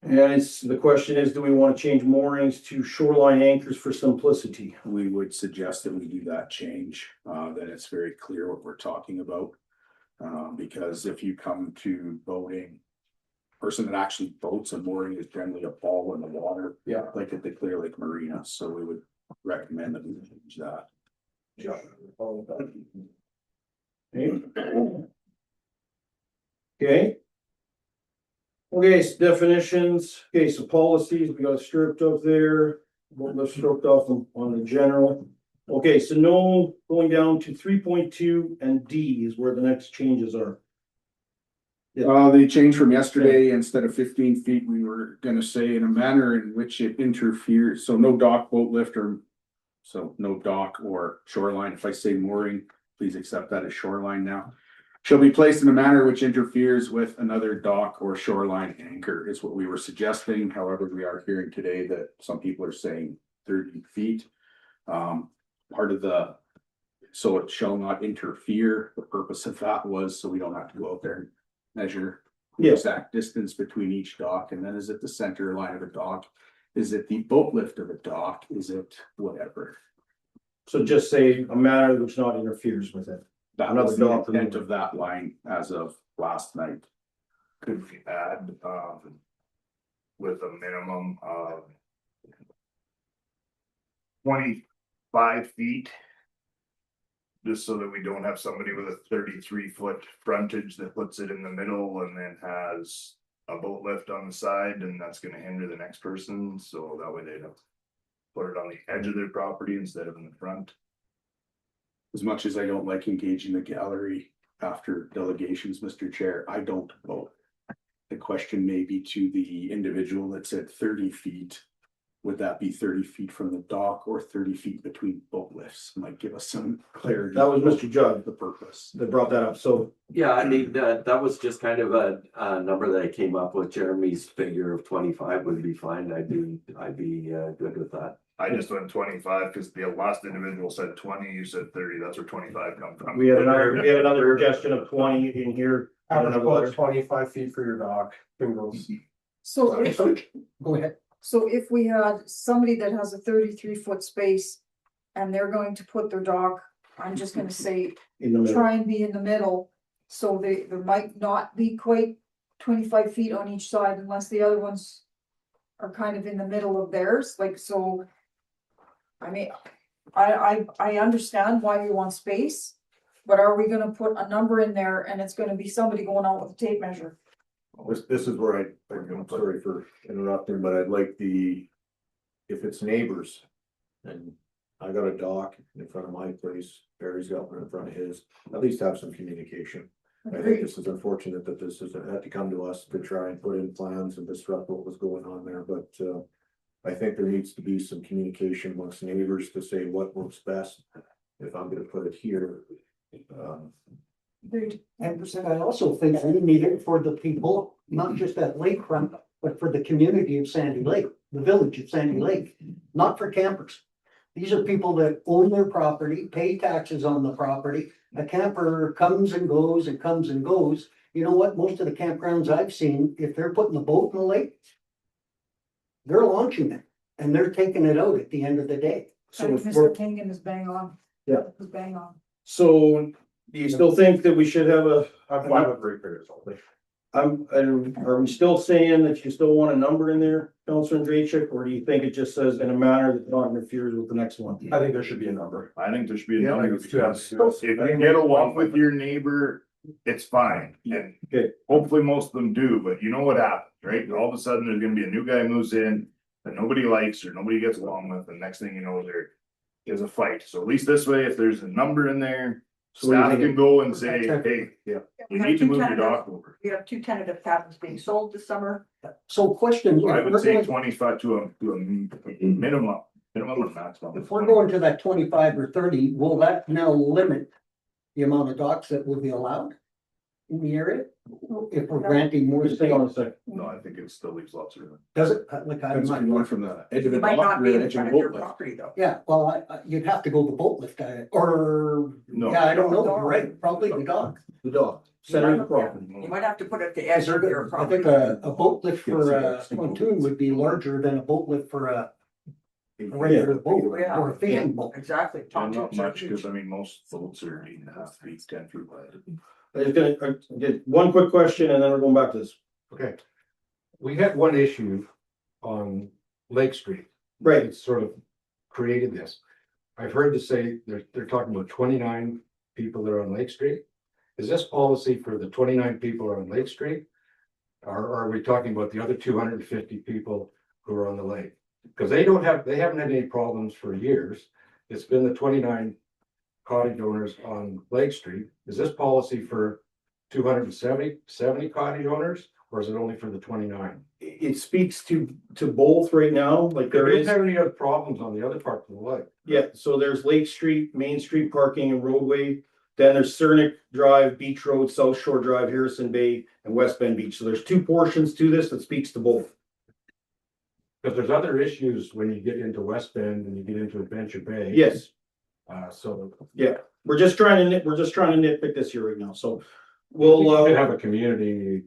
And the question is, do we want to change moorings to shoreline anchors for simplicity? We would suggest that we do that change, that it's very clear what we're talking about. Because if you come to boating, person that actually boats, a mooring is generally a ball in the water. Yeah. Like at the Clear Lake Marina, so we would recommend that we change that. Okay. Okay, so definitions. Okay, so policies, we got stripped up there. Boat lift stroked off on the general. Okay, so no, going down to 3.2 and D is where the next changes are. They changed from yesterday, instead of 15 feet, we were gonna say in a manner in which it interferes, so no dock, boat lift, or. So no dock or shoreline, if I say mooring, please accept that as shoreline now. Shall be placed in a manner which interferes with another dock or shoreline anchor is what we were suggesting. However, we are hearing today that some people are saying 30 feet. Part of the, so it shall not interfere. The purpose of that was so we don't have to go out there and measure the exact distance between each dock. And then is it the center line of a dock? Is it the boat lift of a dock? Is it whatever? So just say a manner which not interferes with it. That was the intent of that line as of last night. Could we add, with a minimum of 25 feet? Just so that we don't have somebody with a 33-foot frontage that puts it in the middle and then has a boat lift on the side, and that's gonna hinder the next person, so that way they'd have to put it on the edge of their property instead of in the front. As much as I don't like engaging the gallery after delegations, Mr. Chair, I don't vote. The question may be to the individual that said 30 feet. Would that be 30 feet from the dock or 30 feet between boat lifts? Might give us some clarity. That was Mr. Judd, The purpose. that brought that up. So Yeah, I mean, that was just kind of a number that I came up with. Jeremy's figure of 25 would be fine. I'd be good with that. I just went 25 because the last individual said 20, you said 30, that's where 25 come from. we had another suggestion of 20 in here. Average was 25 feet for your dock. So if, Go ahead. so if we had somebody that has a 33-foot space and they're going to put their dock, I'm just gonna say, In the middle. try and be in the middle. So there might not be quite 25 feet on each side unless the other ones are kind of in the middle of theirs, like, so. I mean, I understand why you want space, but are we gonna put a number in there and it's gonna be somebody going out with a tape measure? This is where I'm sorry for interrupting, but I'd like if it's neighbors. And I got a dock in front of my place, Barry's got one in front of his, at least have some communication. I think this is unfortunate that this has had to come to us to try and put in plans and disrupt what was going on there, but I think there needs to be some communication amongst neighbors to say what works best. If I'm gonna put it here. And I also think we need it for the people, not just that lakefront, but for the community of Sandy Lake, the village of Sandy Lake, not for campers. These are people that own their property, pay taxes on the property. A camper comes and goes and comes and goes. You know what? Most of the campgrounds I've seen, if they're putting a boat in the lake, they're launching it and they're taking it out at the end of the day. So if Mr. Kingan is bang on. Yeah. Is bang on. So do you still think that we should have I'm fine with repairs only. are we still saying that you still want a number in there, Councilor Andrejchik, or do you think it just says in a manner that not interferes with the next one? I think there should be a number. I think there should be a Yeah, I number think it's too because if you get along with your neighbor, it's fine. And Okay. hopefully most of them do, but you know what happens, right? All of a sudden, there's gonna be a new guy moves in that nobody likes or nobody gets along with, and next thing you know, there is a fight. So at least this way, if there's a number in there, So what do you Staff think? can go and say, hey, yeah, you need to move your dock over. We have 2 tentative cabins being sold this summer. So question. I if would we're say going- 25 to a minimum or maximum. If we're going to that 25 or 30, will that now limit the amount of docks that will be allowed in the area? If we're granting more Just hang on a space, second. No, I think it still leaves lots of room. does it? Like, I'm Depends if you not, went from the edge of the You might dock not or be the in edge of front the of your boat lift. property though. yeah, well, you'd have to go the boat lift guy, or, No. yeah, I don't know, you're right, probably the dock. The dock, center of the property. You might have to put it at the Is edge of your there, I property. think a boat lift for a pontoon would be larger than a boat lift for a regular boat Yeah. or a fishing boat. Exactly. And not much, because I mean, most boats are 8.5 feet, 10 feet wide. I'm just gonna, get one quick question and then we're going back to this. Okay. We had one issue on Lake Street. Right, It's sort of created this. I've heard to say they're talking about 29 people that are on Lake Street. Is this policy for the 29 people on Lake Street? Or are we talking about the other 250 people who are on the lake? Because they haven't had any problems for years. It's been the 29 cottage owners on Lake Street. Is this policy for 270 cottage owners, or is it only for the 29? it speaks to both right now, like There there isn't is, have any other problems on the other parts of the lake. yeah, so there's Lake Street, Main Street parking and roadway. Then there's Cernick Drive, Beach Road, South Shore Drive, Harrison Bay, and West Bend Beach. So there's 2 portions to this that speaks to both. Because there's other issues when you get into West Bend and you get into Adventure Bay. Yes, So we're just trying to nitpick this here right now, so we'll we'll, have a community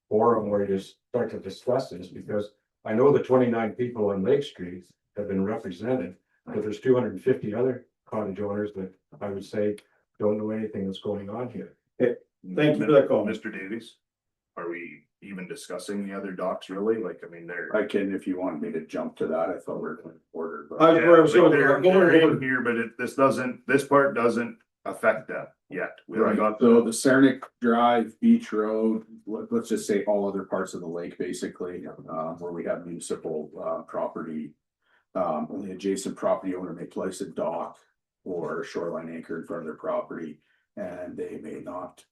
forum where you start to discuss this, because I know the 29 people on Lake Street have been represented, but there's 250 other cottage owners that I would say don't know anything that's going on here. Thank you for that comment. Mr. Davies, are we even discussing the other docks really? Like, I mean, they're. I can, if you want me to jump to that, I thought we were going to order. but- I was where I was going, They're I'm going in ahead. here, but this part doesn't affect that yet. We haven't Right, got so the Cernick Drive, Beach Road, let's just say all other parts of the lake, basically, where we have municipal, property. The adjacent property owner may place a dock or a shoreline anchor in front of their property, and they may not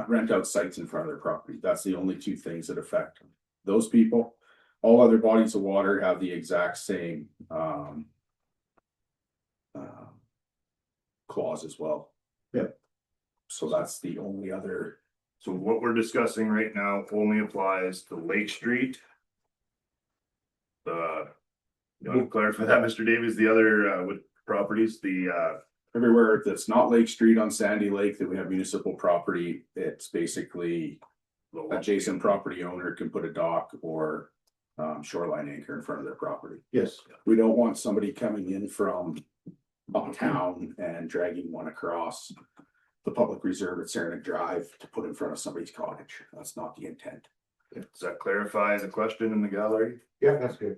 rent out sites in front of their property. That's the only 2 things that affect those people. All other bodies of water have the exact same, clause as well. Yeah. So that's the only other. So what we're discussing right now only applies to Lake Street. You want to clarify that, Mr. Davies, the other, with properties, Everywhere that's not Lake Street on Sandy Lake that we have municipal property, it's basically adjacent property owner can put a dock or shoreline anchor in front of their property. Yes, We don't want somebody coming in from uptown and dragging one across the public reserve at Saranac Drive to put in front of somebody's cottage. That's not the intent. does that clarify the question in the gallery? Yeah, that's good.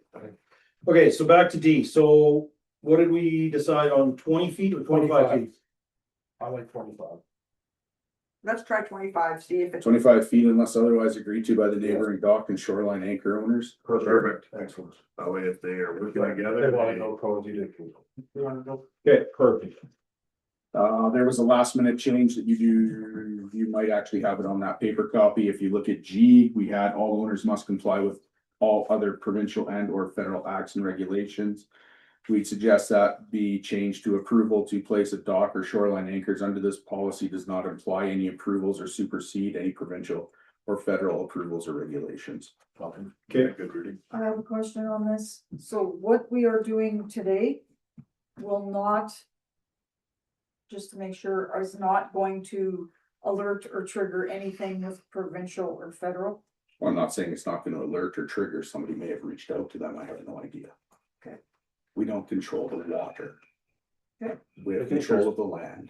okay, so back to D, so what did we decide on, 20 feet or 25 feet? I like 25. Let's try 25, see if it's. 25 feet unless otherwise agreed to by the neighboring dock and shoreline anchor owners. Perfect. Excellent. That way, if they are working They together. want to know codes, you did. You want to know? Okay, perfect. There was a last minute change that you might actually have it on that paper copy. If you look at G, we had all owners must comply with all other provincial and or federal acts and regulations. We'd suggest that be changed to approval to place a dock or shoreline anchors under this policy does not imply any approvals or supersede any provincial or federal approvals or regulations. Okay, Good reading. I have a question on this. So what we are doing today will not, just to make sure, is not going to alert or trigger anything with provincial or federal? Well, I'm not saying it's not gonna alert or trigger. Somebody may have reached out to them. I have no idea. Okay. We don't control the water. Okay. We have control of the land.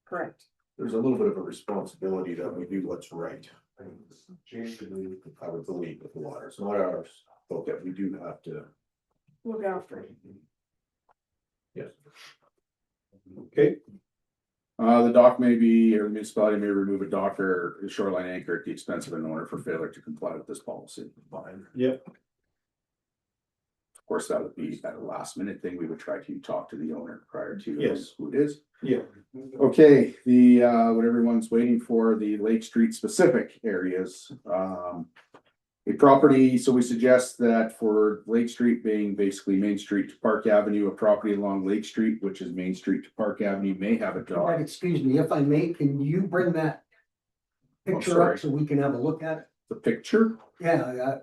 Correct. There's a little bit of a responsibility that we do what's right. I would believe with the water, it's not ours, but that we do have to. Look after it. Yes. okay, The dock may be, or the municipality may remove a dock or a shoreline anchor at the expense of an owner for failure to comply with this policy. yep. course, that would be at a last minute thing. We would try to talk to the owner prior to. Yes. Who it is. Yeah. Okay, the, what everyone's waiting for, the Lake Street specific areas, a property, so we suggest that for Lake Street being basically Main Street to Park Avenue, a property along Lake Street, which is Main Street to Park Avenue, may have a dog. Excuse me, if I may, can you bring that picture sorry. up so we can have a look at it? The picture? Yeah,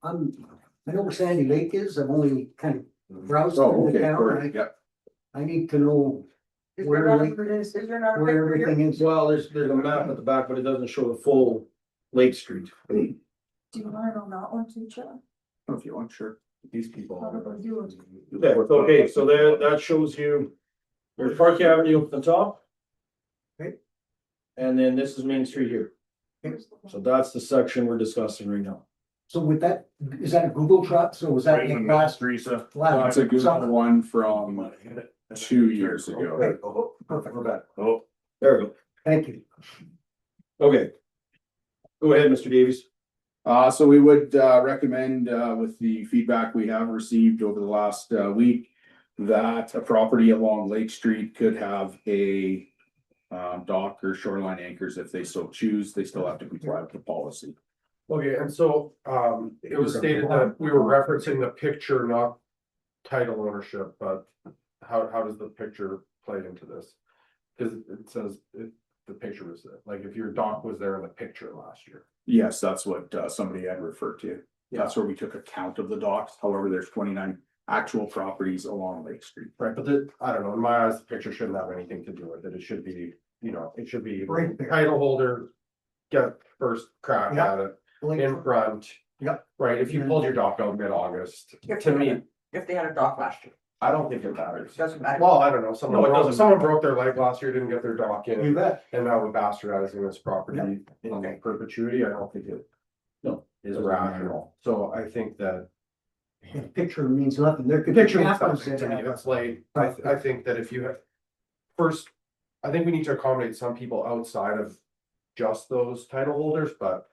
I know where Sandy Lake is. I've only kind of browsed Oh, through the okay, town. perfect, yeah. I need to know Is where there Lake- not- is there not a where picture here? everything is. Well, there's a map at the back, but it doesn't show the full Lake Street. Do you want it on that one too, Chad? If you want, sure. These people. Probably do it. Yeah, okay, so there, that shows you, there's Park Avenue up the top. Okay. And then this is Main Street here. So that's the section we're discussing right now. So with that, is that a Google shot? So was that Right in the in middle, last? Teresa. That's a good one from 2 years ago. Okay, perfect. Oh, There we go. Thank you. Okay. Go ahead, Mr. Davies. So we would recommend with the feedback we have received over the last week that a property along Lake Street could have a dock or shoreline anchors if they so choose. They still have to comply with the policy. Okay, and so, it was stated that we were referencing the picture, not title ownership, but how does the picture play into this? Cause it says the picture was there, like if your dock was there in the picture last year. Yes, that's what somebody had referred to. That's where we took account of the docks. However, there's 29 actual properties along Lake Street. Right, but I don't know, in my eyes, the picture shouldn't have anything to do with it. It should be, it should be Right there. title holder. Get first crack Yeah. at it Lake- in front. Yep. Right, if you pulled your dock out mid-August, to me, If they had a dock last year, I don't think it matters. doesn't matter. Well, I don't know, No, it doesn't. someone broke their leg last year, didn't get their dock You in, bet. and now we're bastardizing this property Yeah. in perpetuity. I don't think it No. is rational. So I think that The picture means nothing. There could. picture be means cameras nothing to in me, it. that's like, I think that if you have. First, I think we need to accommodate some people outside of just those title holders, but.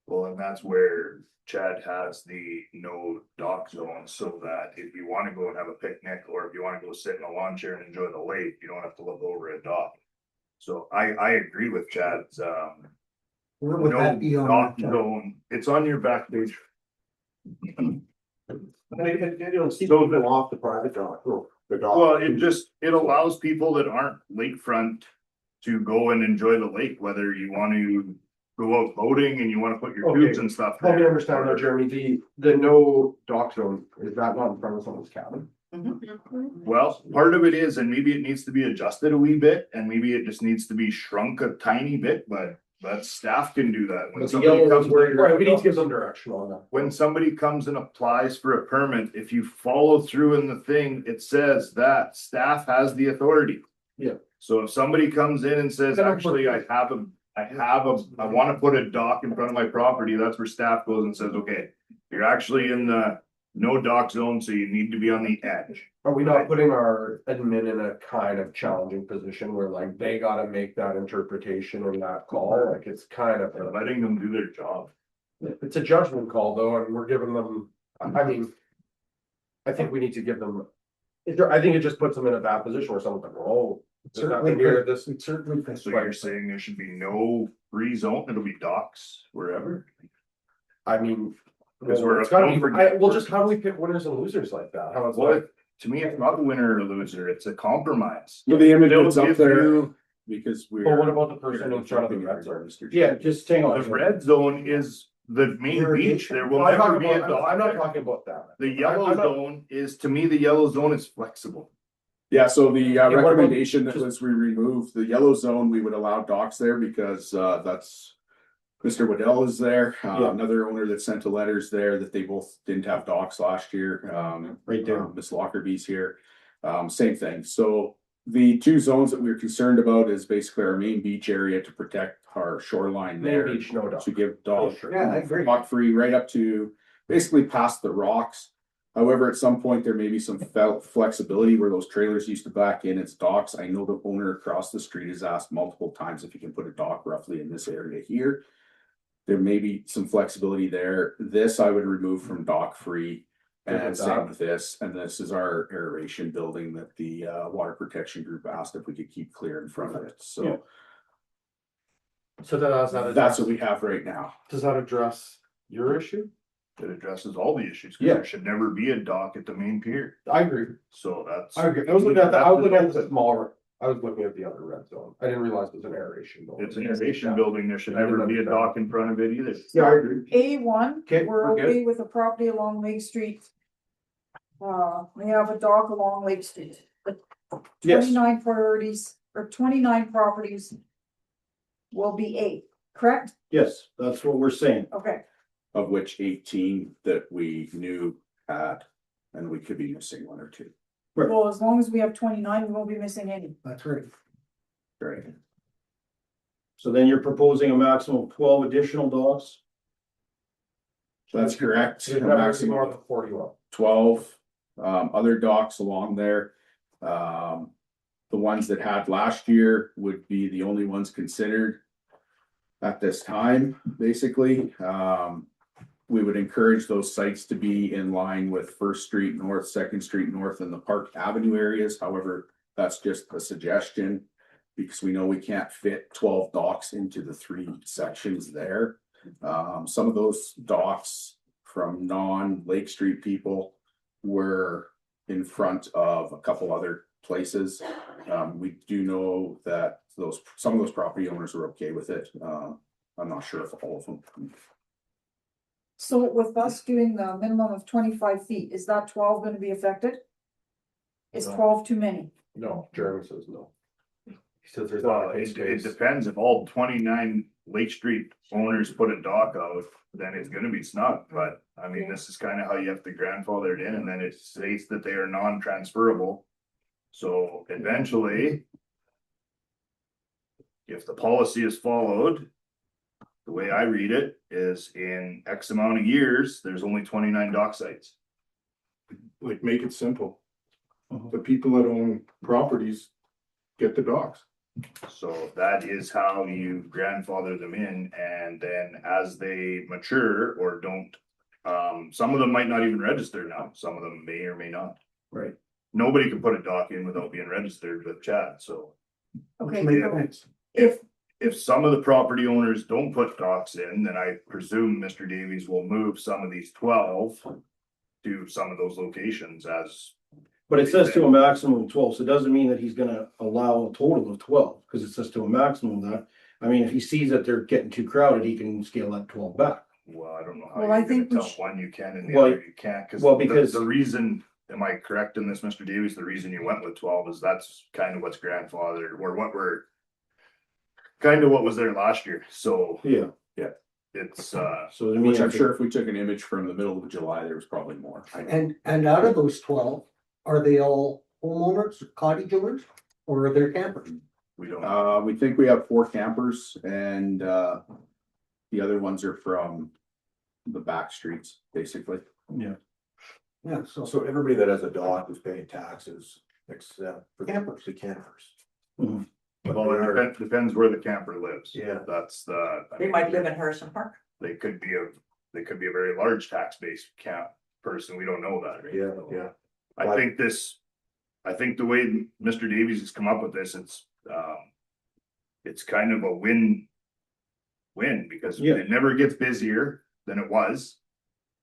well, and that's where Chad has the no dock zone, so that if you wanna go and have a picnic, or if you wanna go sit in a lawn chair and enjoy the lake, you don't have to look over a dock. So I agree with Chad's, Where would no that be on? dock that? zone, it's on your back page. It'll keep people off the private dock, the dock. Well, it allows people that aren't lakefront to go and enjoy the lake, whether you want to go out boating and you wanna put your tubes and stuff. Help me there. understand though, Jeremy, the no dock zone, is that not in front of someone's cabin? Well, part of it is, and maybe it needs to be adjusted a wee bit, and maybe it just needs to be shrunk a tiny bit, but staff can do that. When But the somebody yellow comes is where in- Right, we need to give them direction on that. When somebody comes and applies for a permit, if you follow through in the thing, it says that staff has the authority. Yeah. So if somebody comes in and says, actually, I wanna put a dock in front of my property, that's where staff goes and says, okay, you're actually in the no dock zone, so you need to be on the edge. Are we not putting our admin in a kind of challenging position where like they gotta make that interpretation or that call, like it's kind of, Or letting them do their job. it's a judgment call though, and we're giving them, I mean. I think we need to give them, I think it just puts them in a bad position where someone's like, oh. is that Certainly near could. this? It certainly could. So you're saying there should be no free zone, it'll be docks wherever? I mean. Because well, we're- it's gotta don't be, forget- well, just how do we pick winners and losers like that? How it's Well, like, to me, it's not a winner or loser, it's a compromise. So the image They'll that's up give there, you- because we're. but what about the person in front of the red zone? Yeah, just hang on. The red zone is the main beach, there will I'm never not be a I'm dock not there. talking about that. The yellow I'm not- zone is, to me, the yellow zone is flexible. Yeah, so the what about recommendation that just- was we remove the yellow zone, we would allow docks there because that's. Mr. Waddell is there, Yeah. another owner that sent a letters there that they both didn't have docks last year, Right there. Miss Lockerby's here. Same thing, so the two zones that we're concerned about is basically our main beach area to protect our shoreline Main there. beach, no dock. To give dog. Yeah, I agree. Dock free right up to basically past the rocks. However, at some point, there may be some flexibility where those trailers used to back in its docks. I know the owner across the street has asked multiple times if he can put a dock roughly in this area here. There may be some flexibility there. This I would remove from dock free. And same with this, and this is our aeration building that the water protection group asked if we could keep clear in front of it, Yeah. So that's that's what we have right now. Does that address your issue? It addresses all the issues, cause Yeah. there should never be a dock at the main pier, I agree. so that's. I agree. I was looking at the smaller, I was looking at the other red zone. I didn't realize it was an aeration. building. It's an aeration building, there should I didn't never be a understand. dock in front of it either. Yeah, I agree. A1, Okay, we're we're good. okay with the property along Lake Street. We have a dock along Lake Street, but Yes. 29 priorities or 29 properties will be A, correct? Yes, that's what we're saying. Okay, Of which 18 that we knew had, and we could be missing one or two. Right. well, as long as we have 29, we won't be missing any. That's right. Right. So then you're proposing a maximum of 12 additional docks? That's correct. There's A never maximum more of than 41. 12, other docks along there. The ones that had last year would be the only ones considered at this time, basically. We would encourage those sites to be in line with First Street North, Second Street North, and the Park Avenue areas. However, that's just a suggestion because we know we can't fit 12 docks into the 3 sections there. Some of those docks from non-Lake Street people were in front of a couple other places. We do know that some of those property owners are okay with it. I'm not sure if all of them. So with us doing the minimum of 25 feet, is that 12 gonna be affected? Is No. 12 too many? No, Jeremy says no. He says there's Well, not a it space. depends, if all 29 Lake Street owners put a dock out, then it's gonna be snug, but I mean, this is kind of how you have to grandfather it in, and then it states that they are non-transferable. So eventually, if the policy is followed, the way I read it is in X amount of years, there's only 29 dock sites. Like, make it simple. Mhm. The people that own properties get the docks. So that is how you grandfather them in, and then as they mature or don't. Some of them might not even register now, some of them may or may not. Right. Nobody can put a dock in without being registered with Chad, so. Okay, Make so sense. if, If some of the property owners don't put docks in, then I presume Mr. Davies will move some of these 12. To some of those locations as. But it says to a maximum of 12, so it doesn't mean that he's gonna allow a total of 12, because it says to a maximum of that. I mean, if he sees that they're getting too crowded, he can scale that 12 back. Well, I don't know how Well, I you're gonna think we tell should- one you can and the Well, other you can't, cause. well, because- The reason, am I correct in this, Mr. Davies, the reason you went with 12 is that's kind of what's grandfathered, or what we're. Kind of what was there last year, so Yeah. it's, So I mean, Which I'm sure if we took an image from the middle of July, there was probably more. And out of those 12, are they all homeowners, cottage owners, or are they campers? we don't. We think we have 4 campers and the other ones are from the back streets, basically. Yeah. Yeah, So everybody that has a dock is paying taxes, except for Campers. the campers. Mhm. But Well, they it are, depends where the camper lives. Yeah. That's the. I They mean, might live in Harrison Park. They could be a very large tax-based camp person, we don't know that, right? yeah, So, yeah. I think the way Mr. Davies has come up with this, it's kind of a win. Because Yeah. it never gets busier than it was.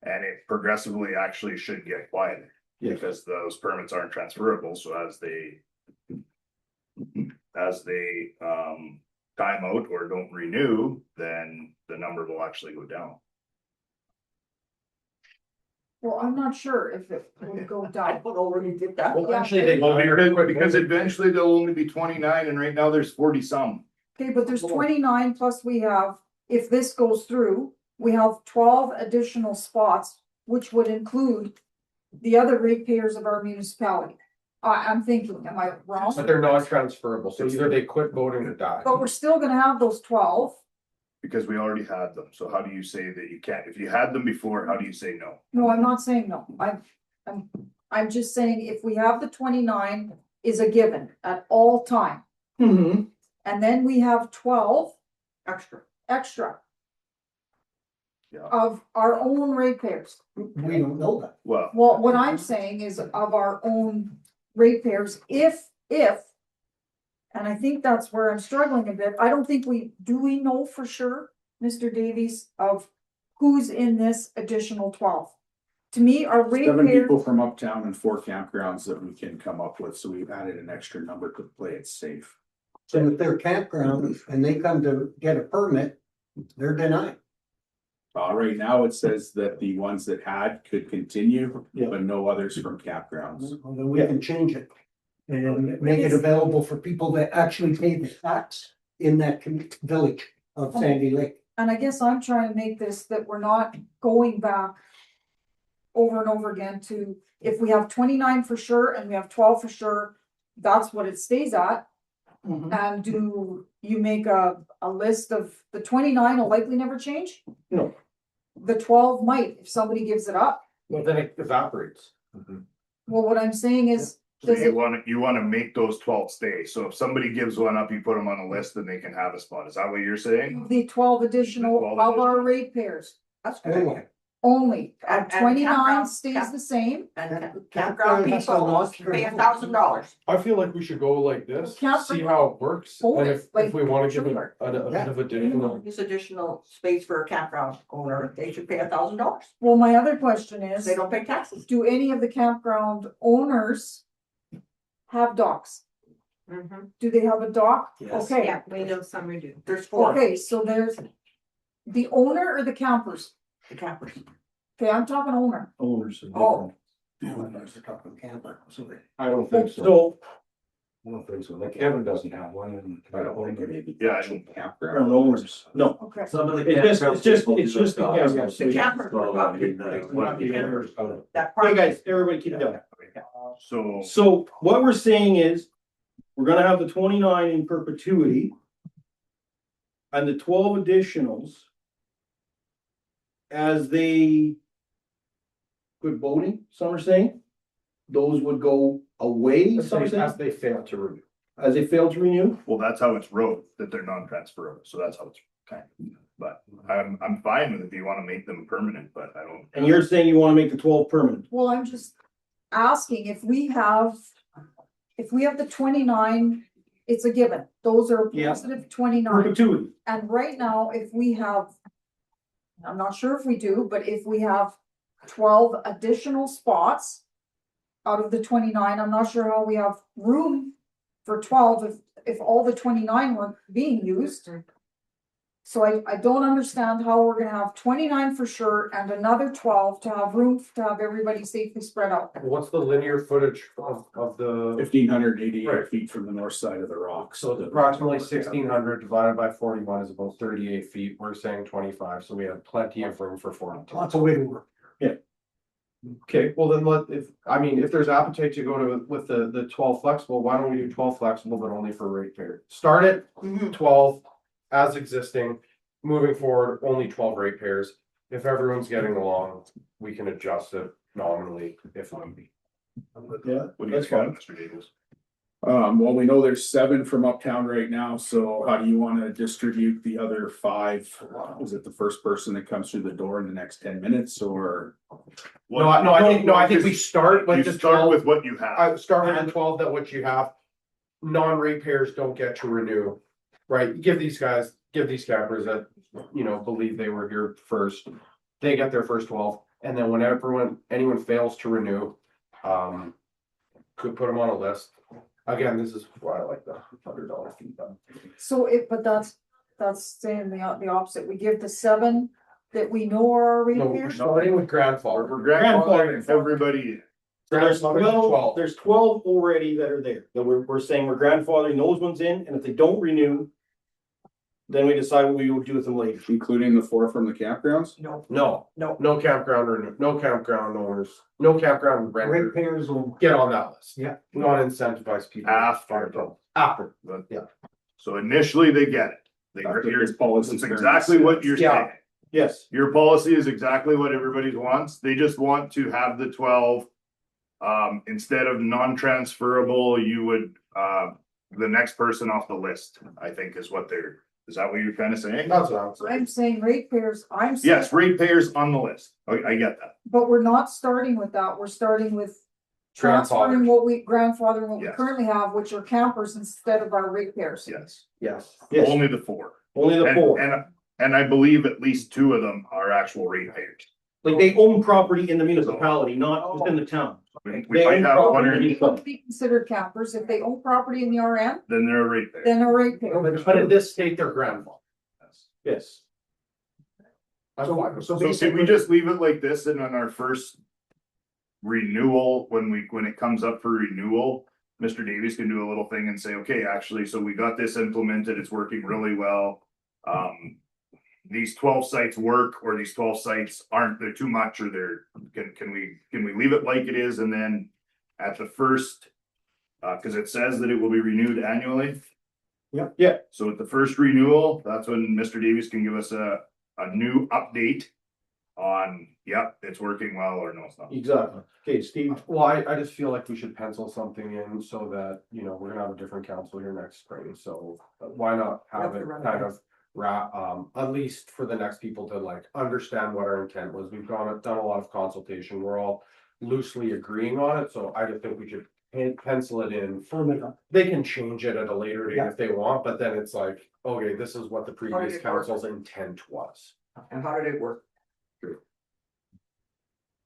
And it progressively actually should get quieter. Yeah. Because those permits aren't transferable, so as they time out or don't renew, then the number will actually go down. well, I'm not sure if it would go I down. don't know where you did that. Yeah. Well, because eventually there'll only be 29 and right now there's 40 some. Okay, but there's 29 plus we have, if this goes through, we have 12 additional spots, which would include the other ratepayers of our municipality. I'm thinking, am I wrong? But they're not transferable, so either they quit voting or die. But we're still gonna have those 12. Because we already had them, so how do you say that you can't, if you had them before, how do you say no? No, I'm not saying no. I'm just saying if we have the 29 is a given at all time. And then we have 12 Extra. extra. of our own ratepayers. We don't know that. Well, Well, what I'm saying is of our own ratepayers, if. And I think that's where I'm struggling a bit. I don't think do we know for sure, Mr. Davies, of who's in this additional 12? To me, our 7 ratepayers, people from uptown and 4 campgrounds that we can come up with, so we've added an extra number to play it safe. So if they're campgrounds and they come to get a permit, they're denied. Right now, it says that the ones that had could continue, Yeah. but no others from campgrounds. Well, then we can change it. And make it available for people that actually pay the tax in that village of Sandy Lake. and I guess I'm trying to make this that we're not going back over and over again to, if we have 29 for sure and we have 12 for sure, that's what it stays at. And do you make a list of the 29 will likely never change? No. The 12 might, if somebody gives it up. Well, then it evaporates. Well, what I'm saying is, so does it, you wanna make those 12 stay, so if somebody gives one up, you put them on a list, then they can have a spot, is that what you're saying? the 12 additional The 12 of our ratepayers That's Anyway, only, And 29 campground- stays the same? And campground has to launch their- pay $1,000. I feel like we should go like this, Camper- see how it works, Hold and it, if we wanna give it sure. a bit of additional. This additional space for a campground owner, they should pay $1,000. Well, my other question is, They don't pay taxes. do any of the campground owners have docks? Do they have a dock? Yes. Okay, Yeah, we know some we do. There's 4, okay, so there's the owner or the campers? the campers. Okay, I'm talking owner. Owners. Oh, They're talking camper, so they. I don't think so. So, I don't think so. Like Kevin doesn't have one and I don't think maybe. Yeah, I don't- Campground. owners, no. okay. It's just the campground. The campers. That part. Hey, guys, everybody keep it down. So, So what we're saying is, we're gonna have the 29 in perpetuity. And the 12 additionals. As they. Quit voting, some are saying. Those would go away, some are saying, As they fail to renew. as they fail to renew. well, that's how it's wrote, that they're non-transferable, so that's how it's kind of, but I'm fine with if you wanna make them permanent, but I don't. And you're saying you wanna make the 12 permanent. Well, I'm just asking if we have the 29, it's a given. Those are Yeah. positive 29. Perpetuity. And right now, if we have, I'm not sure if we do, but if we have 12 additional spots out of the 29, I'm not sure how we have room for 12 if all the 29 weren't being used. So I don't understand how we're gonna have 29 for sure and another 12 to have room to have everybody safely spread out. What's the linear footage of the, 1,588 Right. feet from the north side of the rock. so it's approximately 1,600 divided by 41 is about 38 feet, we're saying 25, so we have plenty of room for 42. Lots of way to work. Okay, well then if there's appetite to go to with the 12 flexible, why don't we do 12 flexible, but only for ratepayer? Start at 12 as existing, moving forward, only 12 ratepayers. If everyone's getting along, we can adjust it nominally if need be. Yeah, What do you that's got, fine. Mr. Davis? Well, we know there's 7 from uptown right now, so how do you wanna distribute the other 5? Is it the first person that comes through the door in the next 10 minutes or? I think we start with You the start 12. with what you have. I start with the 12 that what you have. Non-ratepayers don't get to renew, right? Give these campers that, believe they were here first. They get their first 12, and then whenever anyone fails to renew, could put them on a list. Again, this is why I like the $100 fee. So but that's saying the opposite. We give the 7 that we know are our No, we're ratepayers. starting with grandfather. We're grandfathering everybody. There's Grandfather 12, there's 12 already that are there, that we're saying we're grandfathering those ones in, and if they don't renew. Then we decide what we will do with them later. Including the 4 from the campgrounds? No campground no campground owners, no campground renters. Ratepayers will. Get on that list. Yeah. Not incentivize people. After. After. But- Yeah. So initially they get it. They After hear this policy it's exactly what you're Yeah. saying. Yes, Your policy is exactly what everybody wants. They just want to have the 12. Instead of non-transferable, you would, the next person off the list, I think is what they're Is that what you're kind of saying? That's what I'm saying. I'm saying ratepayers, I'm saying, Yes, ratepayers on the list. I get that. but we're not starting with that, we're starting with. Grandfather. Transferring what we, grandfathering what we Yes. currently have, which are campers instead of our ratepayers. Yes, Yes. Yes, only the four. only the And, four. and I believe at least two of them are actual ratepayers. Like they own property in the municipality, not within the town. We They might own have one or, property. They would be considered campers if they own property in the RN, then they're a ratepayer. then a ratepayer. But in this state, they're grandfathered. Yes. I'm fine with So So can we basically, just leave it like this and on our first renewal, when it comes up for renewal, Mr. Davies can do a little thing and say, okay, actually, so we got this implemented, it's working really well. These 12 sites work, or these 12 sites aren't, they're too much, or can we leave it like it is, and then at the first, cause it says that it will be renewed annually. Yep. Yeah. So at the first renewal, that's when Mr. Davies can give us a new update on, yep, it's working well, or no, it's not. exactly. Okay, Steve. Well, I just feel like we should pencil something in so that, you know, we're gonna have a different council here next spring, so why not have it kind of at least for the next people to like understand what our intent was. We've done a lot of consultation, we're all loosely agreeing on it, so I just think we should pencil it in. They can change it at a later date if they want, but then it's like, okay, this is what the previous council's intent was. And how did it work?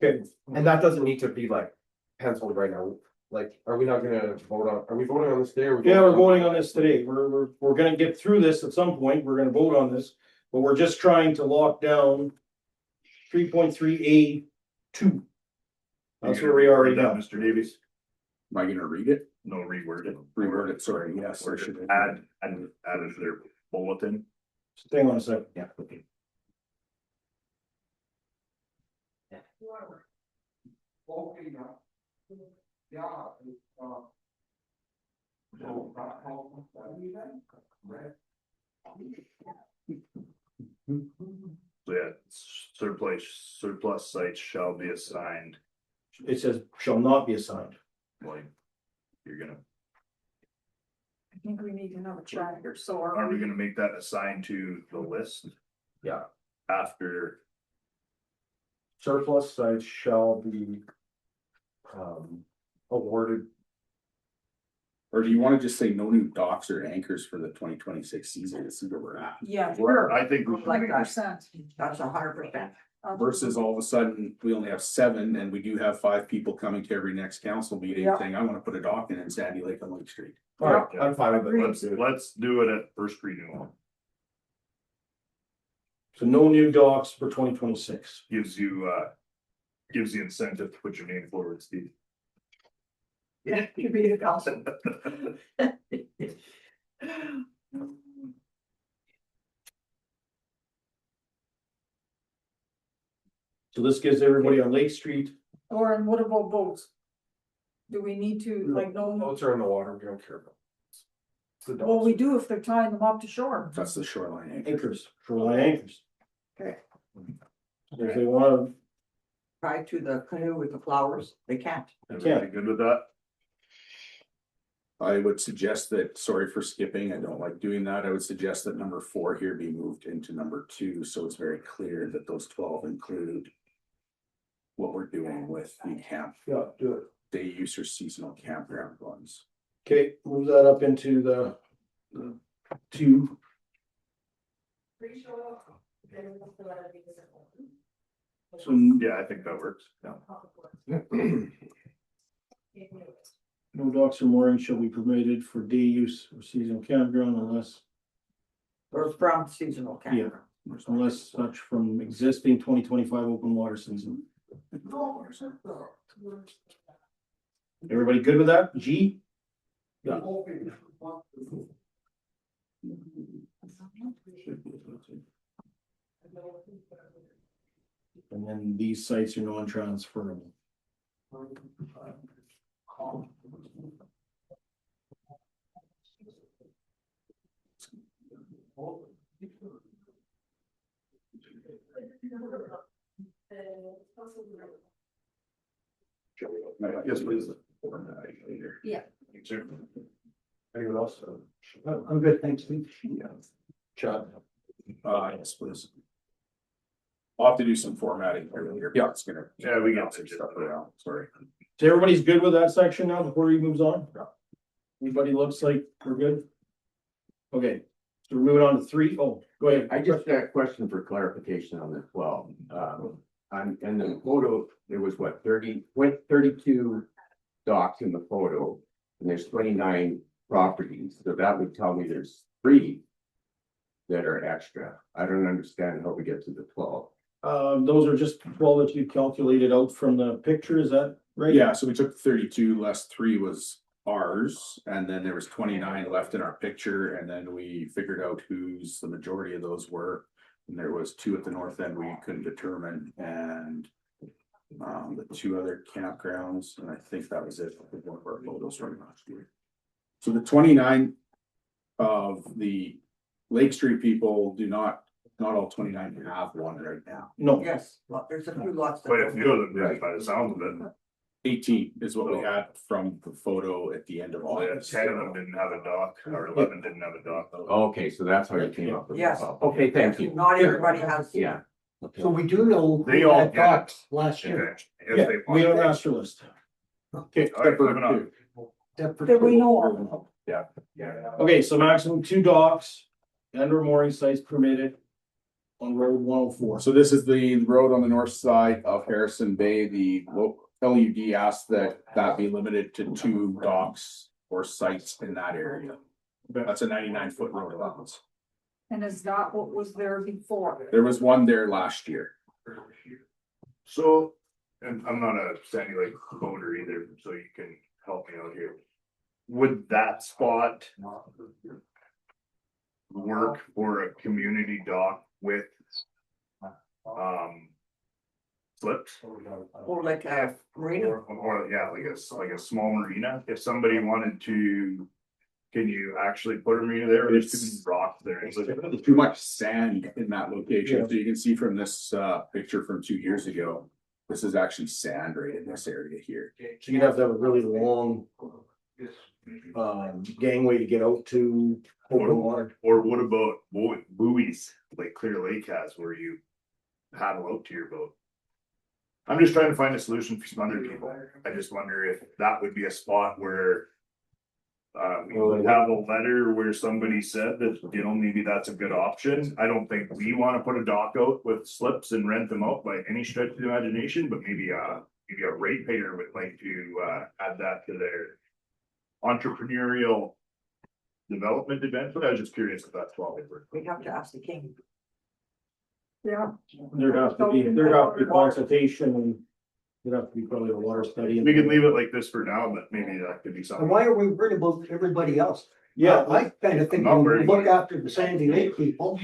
Okay. And that doesn't need to be like penciled right now. Like, are we not gonna vote on, are we voting on this today? Or Yeah, we're voting on this today. We're gonna get through this at some point. We're gonna vote on this. But we're just trying to lock down 3.3A2. That's where we are right now. Mr. Davies, Am I gonna read it? no, reword it. Reword it, sorry, yes. I Or should should add it to their bulletin. Hang on a second. Yeah. So yeah, surplus sites shall be assigned, It says shall not be assigned. like, you're gonna, I think we need another tracker, so are we gonna make that assigned to the list Yeah, after? surplus sites shall be awarded. Or do you wanna just say no new docks or anchors for the 2026 season to see where we're at? Yeah, sure, I think we should, 100%. That's 100%. Versus all of a sudden, we only have 7 and we do have 5 people coming to every next council meeting Yeah. saying, I wanna put a dock in Sandy Lake on Lake Street. Alright, I'm fine with it. let's do it at first renewal. So no new docks for 2026. Gives you the incentive to put your name forward, Steve. Yeah, you be the council. So this gives everybody on Lake Street. Or and what about boats? Do we need to like know, Boats are in the water, we don't care about. It's the well, we dogs. do if they're tying them up to shore. That's the shoreline anchor. Anchors, shoreline anchors. Okay. If they wanna, Try to the canoe with the flowers, they can't. Everybody good with that? I would suggest that, sorry for skipping, I don't like doing that. I would suggest that number 4 here be moved into number 2, so it's very clear that those 12 include what we're doing with the camp, yeah, do it. day use or seasonal campground ones. Okay, move that up into the 2. So Yeah, I think that works. Yeah. no docks or moorings shall be permitted for day use or seasonal campground unless, Or from seasonal camp. unless such from existing 2025 open water season. Everybody good with that? G? Yeah. And then these sites are non-transferable. Yes, please. Yeah. Anyone else? I'm good, thanks, Steve. Chad. Yes, please. I'll have to do some formatting here. Yeah, it's gonna. Yeah, we got some stuff around, sorry. So everybody's good with that section now before he moves on? Anybody looks like we're good? Okay, so we're moving on to 3. Oh, go ahead. I just got a question for clarification on this. Well, on, in the photo, there was what, 32 docks in the photo, and there's 29 properties, so that would tell me there's 3 that are extra. I don't understand how we get to the 12. Those are just 12 that you calculated out from the picture, is that right? Yeah, so we took 32 less 3 was ours, and then there was 29 left in our picture, and then we figured out whose the majority of those were. And there was 2 at the north end we couldn't determine, and the 2 other campgrounds, and I think that was it. One of our photos from last year. So the 29 of the Lake Street people do not all 29 have one right now. No. Yes, well, there's a few lots. Quite a few of them, yeah, by the sound of it. 18 is what we had from the photo at the end of Oh, yeah, August. 10 of them didn't have a dock, or 11 didn't have a dock. Okay, so that's how you came up with. Yes. Okay, thank you. Not everybody has. Yeah. So we do know They who all had get it. docks last year. Okay. If Yeah, they we have a want. master list. Okay, All right, moving on. That we know Yeah. Okay, so maximum 2 docks and or mooring sites permitted on road 104. So this is the road on the north side of Harrison Bay. The LUD asked that be limited to 2 docks or sites in that area. That's a 99-foot road allowance. And is that what was there before? There was one there last year. So, and I'm not a Sandy Lake boater either, so you can help me out here. Would that spot work for a community dock with slips? Or like a marina. Or yeah, like a small marina, if somebody wanted to, can you actually put a marina there, or there's too many rocks there? It's like- There's too much sand in that location. So you can see from this picture from 2 years ago, this is actually sand right in this area here. So you'd have to have a really long gangway to get out to open water. Or what about buoys like Clear Lake has where you paddle out to your boat? I'm just trying to find a solution for some other people. I just wonder if that would be a spot where we would have a letter where somebody said that, you know, maybe that's a good option. I don't think we want to put a dock out with slips and rent them out by any stretch of the imagination, but maybe a ratepayer would like to add that to their entrepreneurial development event. But I was just curious if that's what it would. We have to ask the king. Yeah. There'd have to be consultation and there'd have to be probably a water study. We could leave it like this for now, but maybe that could be And something. why are we worried about everybody else? Yeah, I kind of think Not we worried. look after the Sandy Lake people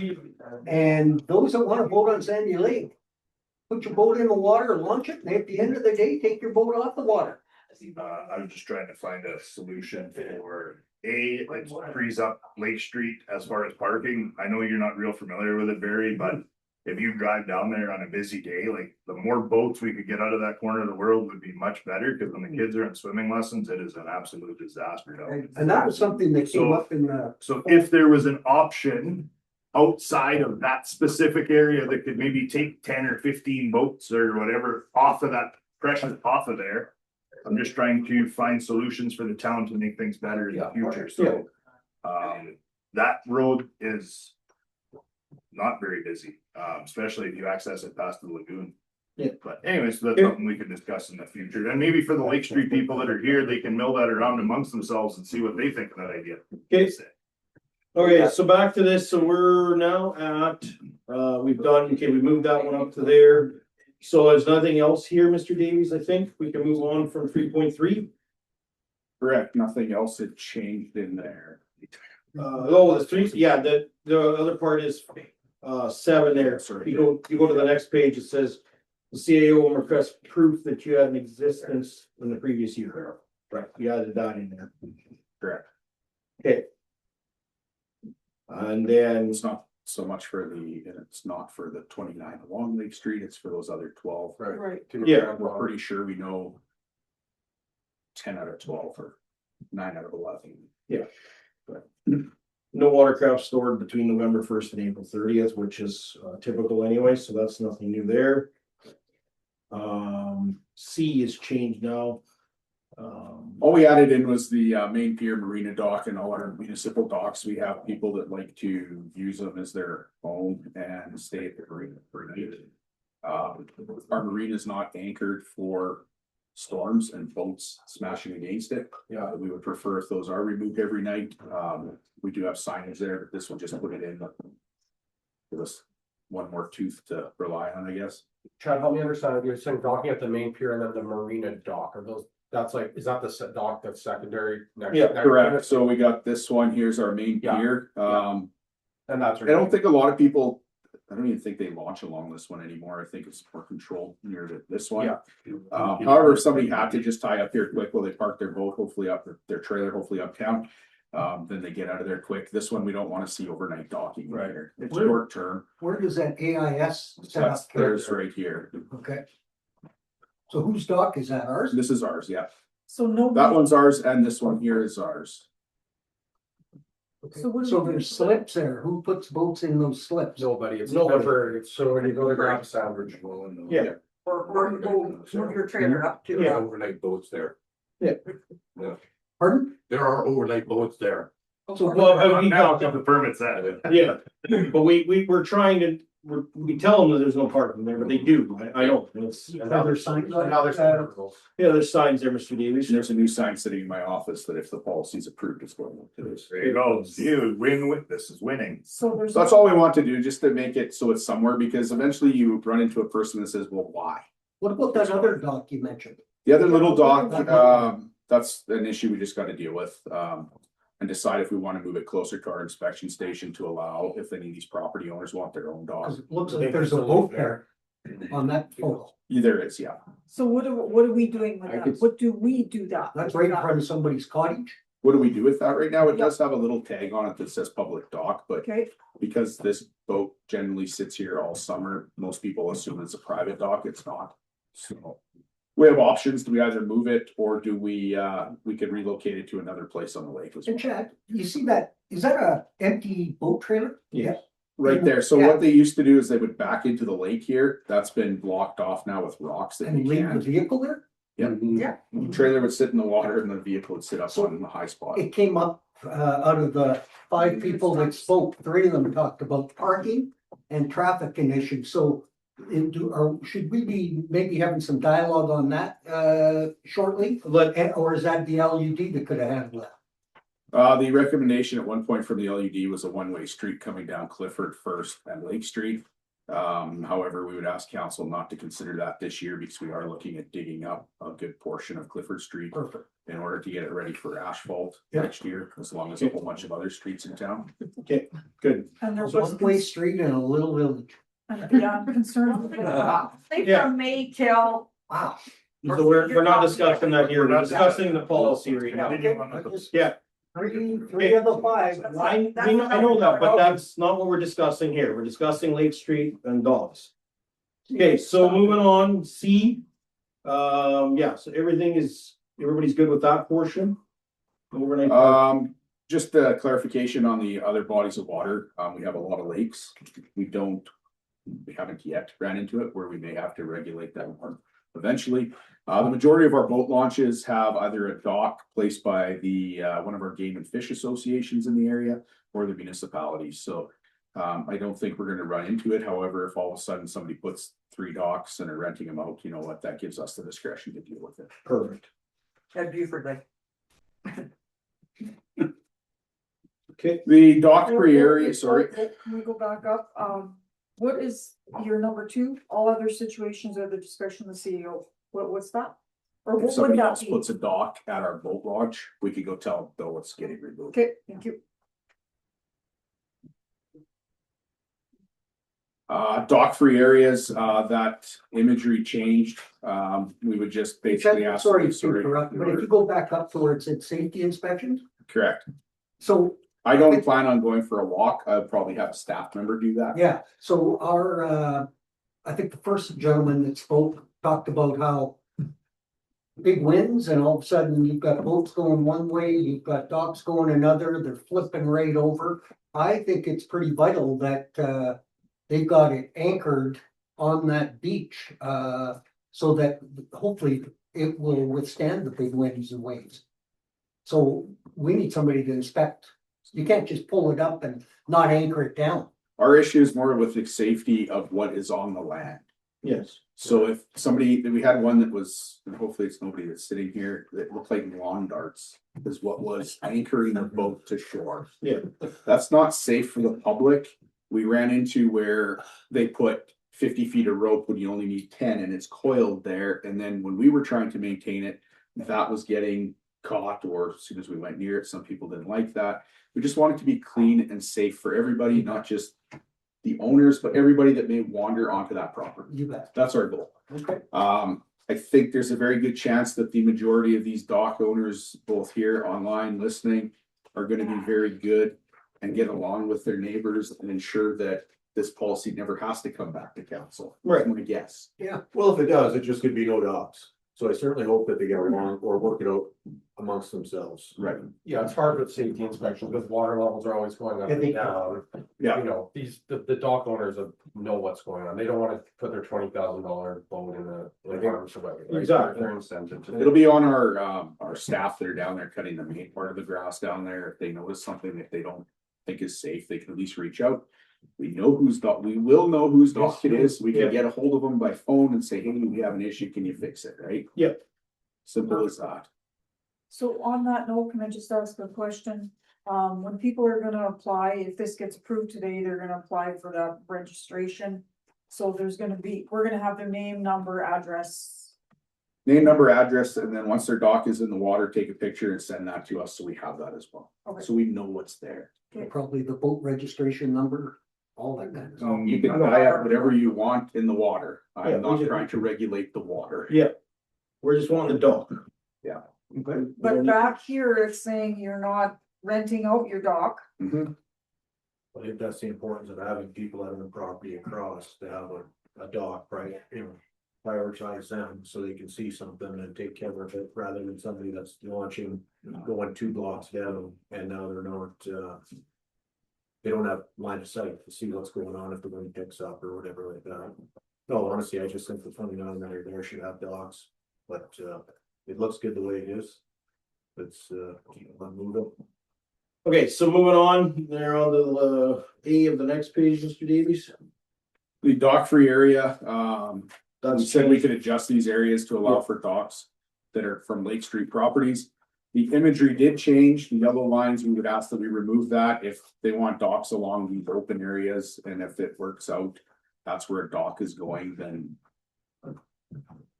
and those that want to boat on Sandy Lake. Put your boat in the water, launch it, and at the end of the day, take your boat off the water. I'm just trying to find a solution for it frees up Lake Street as far as parking. I know you're not real familiar with it, Barry, but if you drive down there on a busy day, like the more boats we could get out of that corner of the world would be much better, because when the kids are in swimming lessons, it is an absolute disaster down there. And that was something that came up in the. So if there was an option outside of that specific area that could maybe take 10 or 15 boats or whatever off of that pressure off of there. I'm just trying to find solutions for the town to make things better in the future, so. That road is not very busy, especially if you access it past the lagoon. Yeah. But anyways, so that's something we could discuss in the future, and maybe for the Lake Street people that are here, they can mill that around amongst themselves and see what they think of that idea. Okay. Okay, so back to this, so we're now at, we moved that one up to there. So there's nothing else here, Mr. Davies, I think we can move on from 3.3. Correct, nothing else had changed in there. The 3, yeah, the other part is 7 there. Sorry. You go to the next page, it says the CAO will request proof that you had an existence in the previous year. Right, you added that in there. Correct. Okay. And then It's not so much it's not for the 29 along Lake Street, it's for those other 12. Right. Yeah. We're pretty sure we know 10 out of 12 or 9 out of 11. Yeah. But No watercraft stored between November first and April 30th, which is typical anyway, so that's nothing new there. C is changed now. All we added in was the main pier, marina dock, and all our municipal docks. We have people that like to use them as their home and stay at the marina for a night. Our marina is not anchored for storms and boats smashing against it. Yeah, we would prefer if those are removed every night. We do have signage there, but this will just put it in. Give us one more tooth to rely on, I guess. Chad, help me understand, you're saying docking at the main pier and then the marina dock, are those, that's like, is that the dock that's secondary? Yeah, correct. So we got this one, here's our main pier. And that's. I don't think a lot of people, I don't even think they launch along this one anymore. I think it's more controlled near to this one. However, if somebody had to just tie up here quick while they park their boat, hopefully up their trailer, hopefully uptown. Then they get out of there quick. This one, we don't want to see overnight docking right here. It's short term. Where does that AIS set That's up? theirs right here. Okay. So whose dock is that, ours? This is ours, yeah. So no. That one's ours and this one here is ours. Okay. So there's slips there. Who puts boats in those slips? Nobody, it's Nobody. temporary, so when you go to grab a sandwich. Yeah. Or go move your trailer up to. Yeah. Overnight boats there. Pardon? There are overnight boats there. So Well, Now the permits at it. yeah, but we're trying to, we tell them that there's no parking there, but they do. I don't. It's, other signs like Now there's. yeah, there's signs there, Mr. Davies. There's a new sign sitting in my office that if the policy's approved, it's going to this. There you go. You win, this is winning. So there's. So that's all we want to do, just to make it so it's somewhere, because eventually you run into a person that says, well, why? what about that other dock you mentioned? The other little dock, that's an issue we just gotta deal with, and decide if we wanna move it closer to our inspection station to allow if any of these property owners want their own Cause dog. it looks like there's a boat there on that photo. There is, yeah. So what are we doing with that? What do we do that? That's right in front of somebody's cottage. What do we do with that right now? It does have a little tag on it that says public dock, but Okay, because this boat generally sits here all summer, most people assume it's a private dock. It's not. So we have options. Do we either move it or do we can relocate it to another place on the lake as well? And Chad, you see that, is that a empty boat trailer? Yeah. Right there. So Yeah. what they used to do is they would back into the lake here. That's been blocked off now with rocks that And we leave the can't. vehicle there? yeah. The trailer would sit in the water and the vehicle would sit up So- on the high spot. It came up, out of the 5 people that spoke, 3 of them talked about parking and traffic issues. So should we be maybe having some dialogue on that, shortly? Or is that the LUD that could have handled that? The recommendation at one point from the LUD was a one-way street coming down Clifford first and Lake Street. However, we would ask council not to consider that this year because we are looking at digging up a good portion of Clifford Street Perfect. in order to get it ready for asphalt Yeah. next year, as long as a whole bunch of other streets in town. Okay, good. And there was. One-way street in a little village. Yeah, I'm concerned. Yeah. From May till. Wow. So we're not discussing that here. We're discussing the policy right now. Yeah. Three of the 5. I know that, but that's not what we're discussing here. We're discussing Lake Street and dogs. Okay, so moving on, C. Yeah, so everybody's good with that portion? Overnight park. Just a clarification on the other bodies of water. We have a lot of lakes. We haven't yet ran into it where we may have to regulate that more eventually. The majority of our boat launches have either a dock placed by the one of our game and fish associations in the area or the municipalities. So I don't think we're gonna run into it. However, if all of a sudden somebody puts 3 docks and are renting them out, you know what, that gives us the discretion to deal with it. Perfect. At Buford Lake. Okay. The dock free area, sorry. Can we go back up? What is your number 2? All other situations are the discretion of the CEO. What's that? Or If what would somebody that else be? puts a dock at our boat launch, we could go tell Bill it's getting removed. Okay, thank you. Dock free areas, that imagery changed. We would just basically ask. Sorry to interrupt, but if you go back up to where it said safety inspections, Correct. so, I don't plan on going for a walk. I'd probably have a staff member do that. yeah, so our, I think the first gentleman that spoke talked about how big winds and all of a sudden you've got boats going one way, you've got docks going another, they're flipping right over. I think it's pretty vital that, they've got it anchored on that beach, so that hopefully it will withstand the big winds and waves. So we need somebody to inspect. You can't just pull it up and not anchor it down. Our issue is more with the safety of what is on the land. Yes. So if somebody, we had one that was, and hopefully it's nobody that's sitting here, that looked like lawn darts is what was anchoring the boat to shore. Yeah. That's not safe for the public. We ran into where they put 50 feet of rope when you only need 10 and it's coiled there. And then when we were trying to maintain it, that was getting caught, or as soon as we went near it, some people didn't like that. We just want it to be clean and safe for everybody, not just the owners, but everybody that may wander onto that property. You bet. That's our goal. Okay. I think there's a very good chance that the majority of these dock owners, both here online listening, are gonna be very good and get along with their neighbors and ensure that this policy never has to come back to council. Right. I'm gonna guess. Yeah. Well, if it does, it just could be no docks. So I certainly hope that they get along or work it out amongst themselves. Right. Yeah, it's hard with safety inspection because water levels are always going up and down. Yeah. You know, the dock owners know what's going on. They don't want to put their $20,000 boat in the harm's way. Right? Exactly. Their incentive to. It'll be on our staff that are down there cutting the main part of the grass down there. If they notice something that they don't think is safe, they can at least reach out. We know whose dock, we will know whose dock it is. We can get a hold of them by phone and say, hey, we have an issue. Can you fix it? Right? Yep. Simple as that. So on that note, can I just ask a question? When people are gonna apply, if this gets approved today, they're gonna apply for the registration. So we're gonna have their name, number, address. Name, number, address, and then once their dock is in the water, take a picture and send that to us so we have that as well. Okay. So we know what's there. Probably the boat registration number, all that kind of stuff. You can have whatever you want in the water. Yeah, I'm we not just- trying to regulate the water. Yeah. We're just wanting the dock. Yeah. Okay. But back here, it's saying you're not renting out your dock. Mhm. I think that's the importance of having people having the property across to have a dock, right? You know, prioritize them so they can see something and take care of it rather than somebody that's launching, going 2 blocks down and now they're not, they don't have line of sight to see what's going on if the wind picks up or whatever like that. No, honestly, I just think the 29 that are there should have docks, but, it looks good the way it is. Let's, keep on moving. Okay, so moving on, they're on the A of the next page, Mr. Davies. The dock free area, we That's said we could adjust these areas to allow for docks that are from Lake Street properties. The imagery did change, the yellow lines, we would ask that we remove that if they want docks along these open areas, and if it works out, that's where a dock is going, then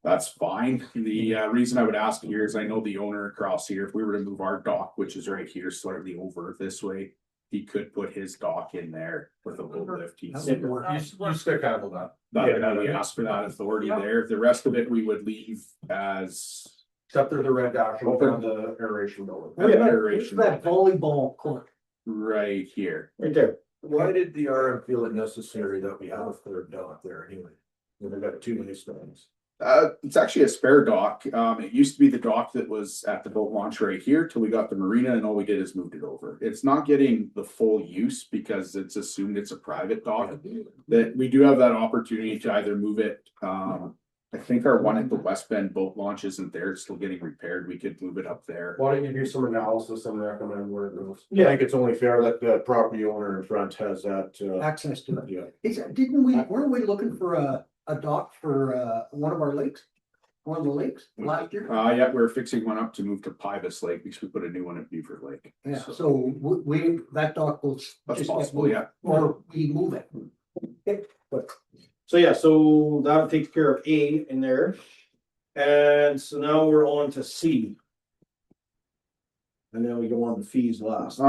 that's fine. The reason I would ask here is I know the owner across here, if we were to move our dock, which is right here, slightly over this way, he could put his dock in there with a boat lift. He's That would work. You stick handle that. that we ask for that authority there. The rest of it we would leave as Except for the red action on the aeration building. Where's aeration that volleyball court? right here. right there. Why did the RM feel it necessary that we have a third dock there anyway? We've got too many stones. It's actually a spare dock. It used to be the dock that was at the boat launch right here till we got the marina, and all we did is moved it over. It's not getting the full use because it's assumed it's a private dock. That we do have that opportunity to either move it. I think our one at the West Bend boat launch isn't there. It's still getting repaired. We could move it up there. Why don't you do some analysis and recommend where it goes? I think it's only fair that the property owner in front has that, Access to it. yeah. Weren't we looking for a dock for one of our lakes? One of the lakes last year? Yeah, we're fixing one up to move to Pybus Lake because we put a new one at Beaver Lake. Yeah, so we, that dock will That's just get possible, moved, yeah. or we move it. So yeah, so that takes care of A in there. And so now we're on to C. And then we go on to fees last.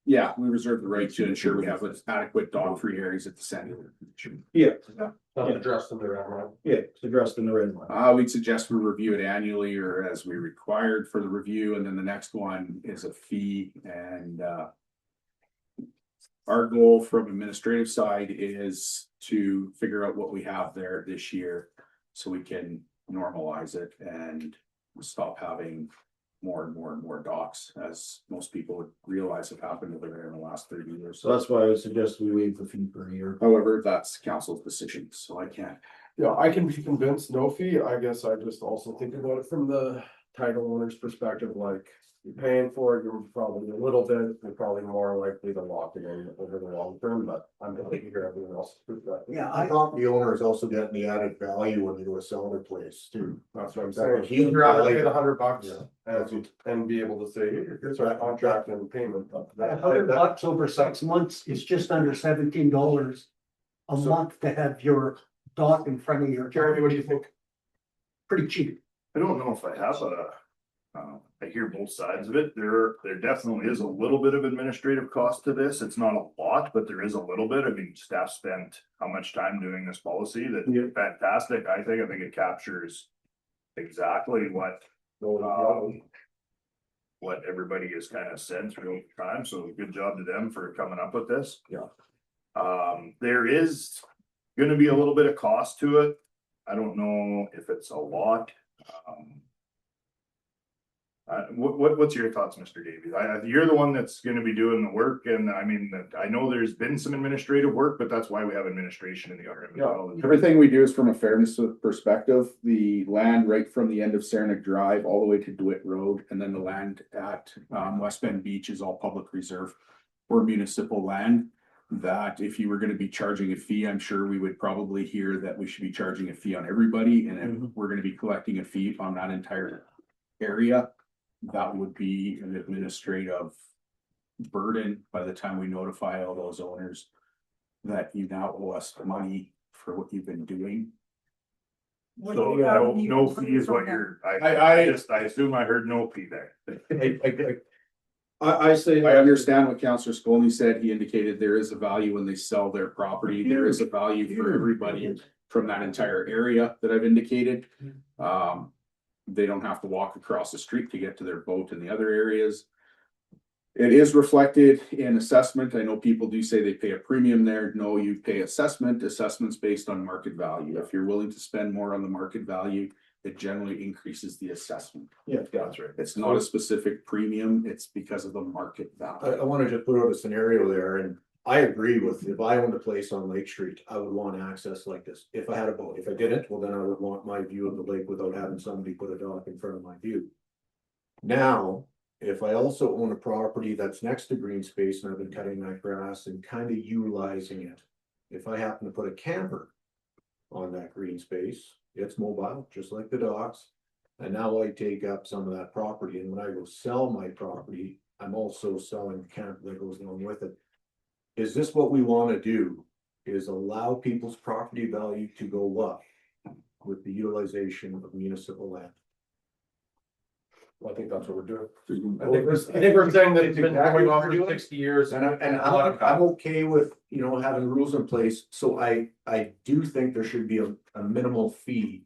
Yeah, we reserve the right to ensure we have adequate dog free areas at the center. Yeah, Not addressed in the red line. yeah, it's addressed in the red line. We'd suggest we review it annually or as we required for the review, and then the next one is a fee and our goal from administrative side is to figure out what we have there this year so we can normalize it and stop having more and more and more docks, as most people would realize have happened over there in the last 30 years. So that's why I would suggest we waive the fee for a year. However, that's council's decision, so I can't. Yeah, I can be convinced no fee. I guess I just also think about it from the title owner's perspective, like you're paying for it, you're probably a little bit, you're probably more likely to lock it in over the long term, but I'm gonna hear everyone else's perspective. Yeah, The property owners also get the added value when they go to sell their place too. That's what I'm That's a saying. huge You'd rather pay value. the $100 Yeah. and be able to say, here's our contract and payment. $100 over 6 months is just under $17 a So- month to have your dock in front of your. Jeremy, what do you think? Pretty cheap. I don't know if I have I hear both sides of it. There definitely is a little bit of administrative cost to this. It's not a lot, but there is a little bit. I mean, staff spent how much time doing this policy? Yeah. That's fantastic. I think it captures exactly what everybody has kind of said through the time. So good job to them for coming up with this. Yeah. There is gonna be a little bit of cost to it. I don't know if it's a lot. What's your thoughts, Mr. Davies? You're the one that's gonna be doing the work, and I mean, I know there's been some administrative work, but that's why we have administration in the RM. Yeah, everything we do is from a fairness perspective. The land right from the end of Saranac Drive all the way to DeWitt Road, and then the land at West Bend Beach is all public reserve or municipal land. That if you were gonna be charging a fee, I'm sure we would probably hear that we should be charging a fee on everybody, and if we're gonna be collecting a fee on that entire area, that would be an administrative burden by the time we notify all those owners that you now owe us money for what you've been doing. So no fee is what you're, I assume I heard no fee there. I say. I understand what Councillor Skolny said. He indicated there is a value when they sell their property. There is a value for everybody from that entire area that I've indicated. They don't have to walk across the street to get to their boat in the other areas. It is reflected in assessment. I know people do say they pay a premium there. No, you pay assessment. Assessment's based on market value. If you're willing to spend more on the market value, it generally increases the assessment. Yeah, that's right. It's not a specific premium. It's because of the market value. I wanna just put out a scenario there, and I agree with, if I owned a place on Lake Street, I would want access like this. If I had a boat, if I didn't, well, then I would want my view of the lake without having somebody put a dock in front of my view. Now, if I also own a property that's next to green space and I've been cutting that grass and kind of utilizing it. If I happen to put a camper on that green space, it's mobile, just like the docks. And now I take up some of that property, and when I go sell my property, I'm also selling the camper that goes along with it. Is this what we want to do? Is allow people's property value to go up with the utilization of municipal land? I think that's what we're doing. I think we're saying that it's been going on for 60 years. And I'm okay with, having rules in place, so I do think there should be a minimal fee.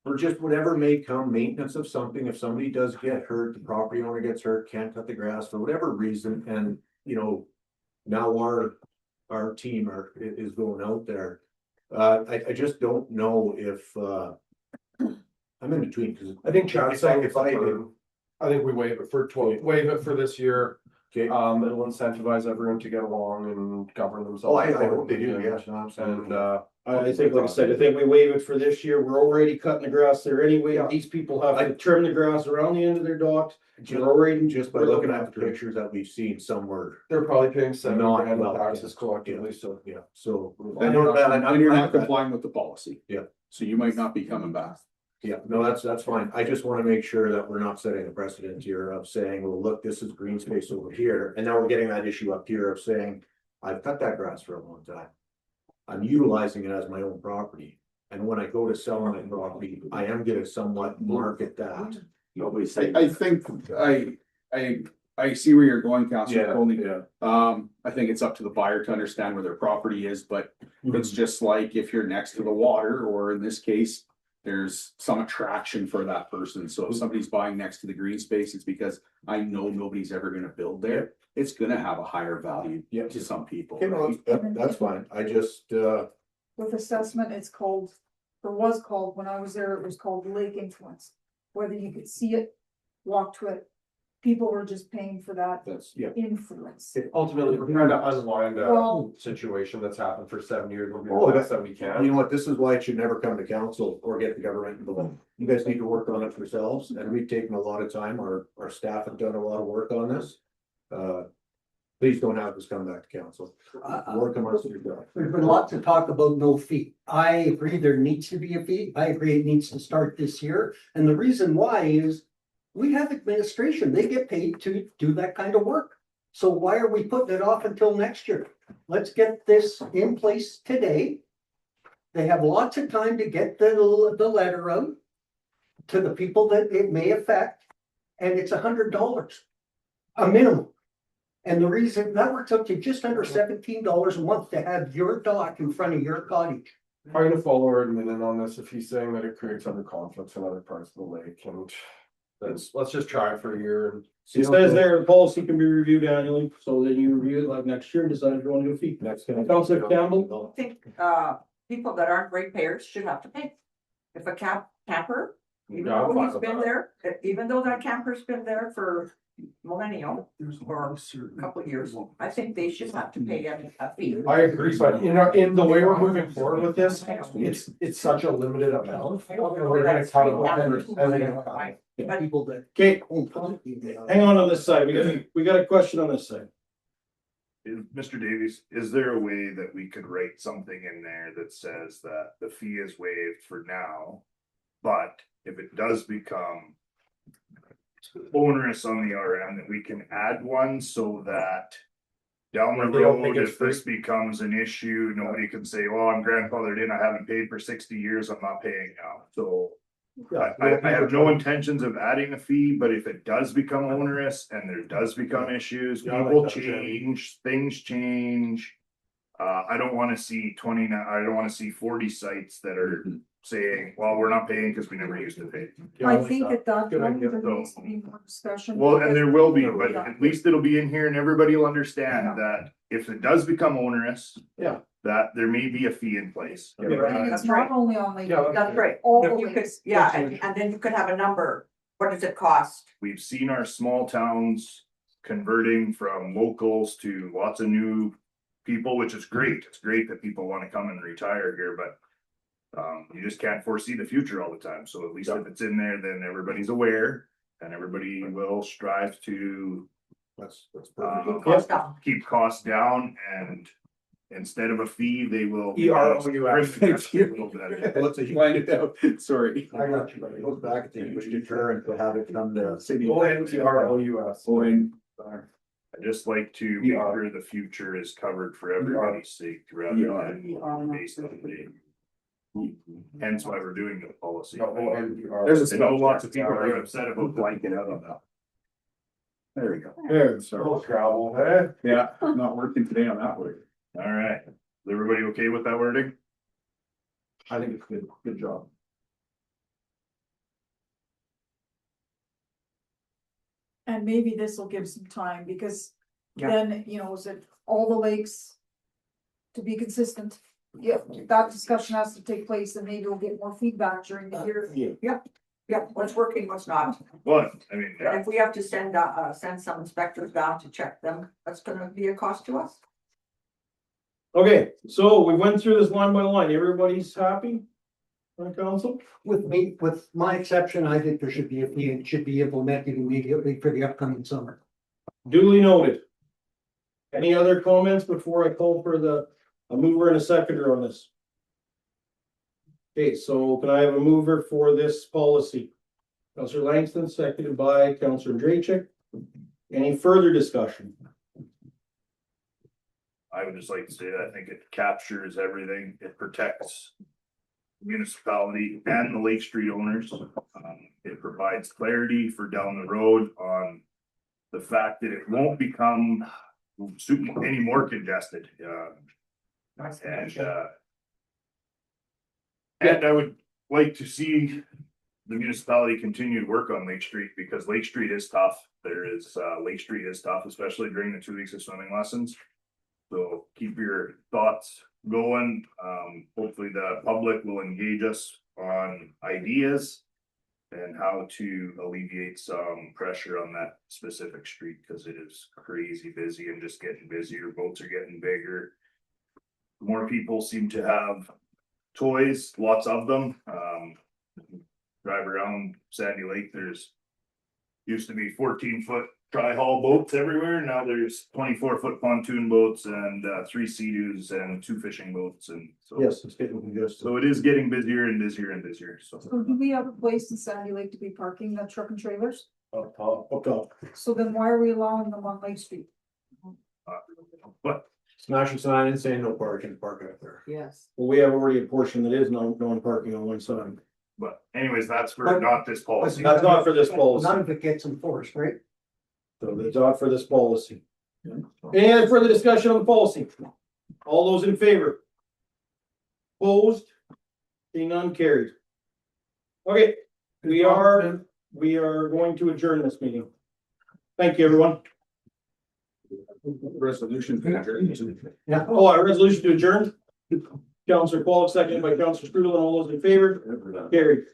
For just whatever may come, maintenance of something, if somebody does get hurt, the property owner gets hurt, can't cut the grass for whatever reason, and now our team is going out there. I just don't know if, I'm in between, because I think Chad's saying I think we waive it for waive it for this year. Okay. It'll incentivize everyone to get along and govern themselves. Oh, I hope they do, yes, no, absolutely. And I think, like I said, I think we waive it for this year. We're already cutting the grass there anyway. Yeah. These people have to trim the grass around the end of their docks. We're already Just by looking at the pictures that we've seen, some were they're probably paying not $7,000 well, taxes collectively, so. yeah, so. And you're not complying with the policy. Yeah. So you might not be coming back. Yeah, no, that's fine. I just wanna make sure that we're not setting a precedent here of saying, well, look, this is green space over here, and now we're getting that issue up here of saying, I've cut that grass for a long time. I'm utilizing it as my own property, and when I go to sell my property, I am gonna somewhat market that. Nobody's I saying. think I see where you're going, Councilor Yeah, Colney. yeah. I think it's up to the buyer to understand where their property is, but it's just like if you're next to the water, or in this case, there's some attraction for that person. So if somebody's buying next to the green space, it's because I know nobody's ever gonna build there. It's gonna have a higher value Yeah. to some people. Okay, no, that's fine. I just, With assessment, it's called or was called, when I was there, it was called lake influence. Whether you could see it, walk to it, people were just paying for that That's, influence. ultimately, we're trying to unwind Well- a situation that's happened for 7 years. We'll do Oh, the best that we You can. know what, this is why it should never come to council or get the government involved. You guys need to work on it yourselves, and we've taken a lot of time, our staff have done a lot of work on this. Please don't have this come back to council. Work amongst yourselves. There's been lots of talk about no fee. I agree there needs to be a fee. I agree it needs to start this year. And the reason why is we have administration. They get paid to do that kind of work. So why are we putting it off until next year? Let's get this in place today. They have lots of time to get the letter out to the people that it may affect. And it's $100, a minimum. And the reason that works out to just under $17 a month to have your dock in front of your cottage. I'm gonna follow our admin on this if he's saying that it creates other conflicts in other parts of the lake, and let's just try it for a year and. see It how says goes. there, the policy can be reviewed annually, so then you review it like next year and decide if you want to do a fee. Next. Councilor Campbell? I think, people that aren't ratepayers should have to pay. If a camper, even Yeah, I'm though fine he's with been that. there, even though that camper's been there for millennium or a couple of years, I think they should have to pay a fee. I agree, but in the way we're moving forward with this, it's such a limited amount. We're gonna cut it off and then. People that. Okay, own property, they are. hang on this side. We got a question on this side. Mr. Davies, is there a way that we could write something in there that says that the fee is waived for now? But if it does become onerous on the RM, that we can add one so that down the They don't think road, it's if this becomes an issue, nobody can say, well, I'm grandfathered in, I haven't paid for 60 years, I'm not paying now. So I have no intentions of adding a fee, but if it does become onerous and there does become issues, Yeah, I like people that, Jeremy. change, things change. I don't wanna see 29. I don't wanna see 40 sites that are saying, well, we're not paying because we never used to pay. I think at that Good point, idea, there though. needs to be more discussion. Well, and there will be, but Yeah. at least it'll be in here and everybody will understand that if it does become onerous. Yeah. That there may be a fee in place. Yeah, right. And it's That's not right. only on Lake. Yeah, That's right. All If the you could, lakes. yeah, and then you could have a number. What does it cost? We've seen our small towns converting from locals to lots of new people, which is great. It's great that people want to come and retire here, but. You just can't foresee the future all the time. So at least if it's in there, then everybody's aware and everybody will strive to. That's Keep Cost down. keep costs down, and instead of a fee, they will. EROUS. Thank you. A little better. What's a Line it out, sorry. I got you, but it goes back to huge deterrent to have it come to city. ONTROUS. I just like to make sure the future is covered for everybody's sake rather than based on the. Hence why we're doing the policy. There's I know lots of people are upset about blanking out on that. There we go. There. So gravel, eh? Yeah, not working today on that one. All right, is everybody okay with that wording? I think it's good job. And maybe this will give some time, because Yeah. then, is it all the lakes to be consistent? Yeah, that discussion has to take place, and maybe we'll get more feedback during the year. Yeah, what's working, what's not. But, I mean, And if we have to send some inspectors down to check them, that's gonna be a cost to us. Okay, so we went through this line by line. Everybody's happy? On council? With me, with my exception, I think there should be a fee and it should be implemented immediately for the upcoming summer. Duly noted. Any other comments before I call for a mover and a seconder on this? Okay, so can I have a mover for this policy? Counselor Langston, seconded by Counselor Draychick. Any further discussion? I would just like to say that I think it captures everything. It protects municipality and the Lake Street owners. It provides clarity for down the road on the fact that it won't become any more congested. And I would like to see the municipality continue to work on Lake Street, because Lake Street is tough. Lake Street is tough, especially during the 2 weeks of swimming lessons. So keep your thoughts going. Hopefully the public will engage us on ideas and how to alleviate some pressure on that specific street, because it is crazy busy and just getting busier. Boats are getting bigger. More people seem to have toys, lots of them. Drive around Sandy Lake, there's used to be 14-foot tri-hull boats everywhere. Now there's 24-foot pontoon boats and 3 Sea-Doos and 2 fishing boats, and so. Yes, it's getting congested. So it is getting busier and busier and busier, so. So do we have a place in Sandy Lake to be parking the truck and trailers? Up top, up top. So then why are we allowing them on Lake Street? But Smash a sign and say no parking, park out there. Yes. Well, we have already a portion that is non-parking on one side. But anyways, that's for But- not this policy. That's not for this policy. None of it gets enforced, right? So it's not for this policy. Any other further discussion on the policy? All those in favor? Opposed? Seeing none, carried. Okay, we are going to adjourn this meeting. Thank you, everyone. Resolution. Yeah. Oh, a resolution to adjourn? Counselor Qualic, seconded by Counselor Strudel, and all those in favor? Carried.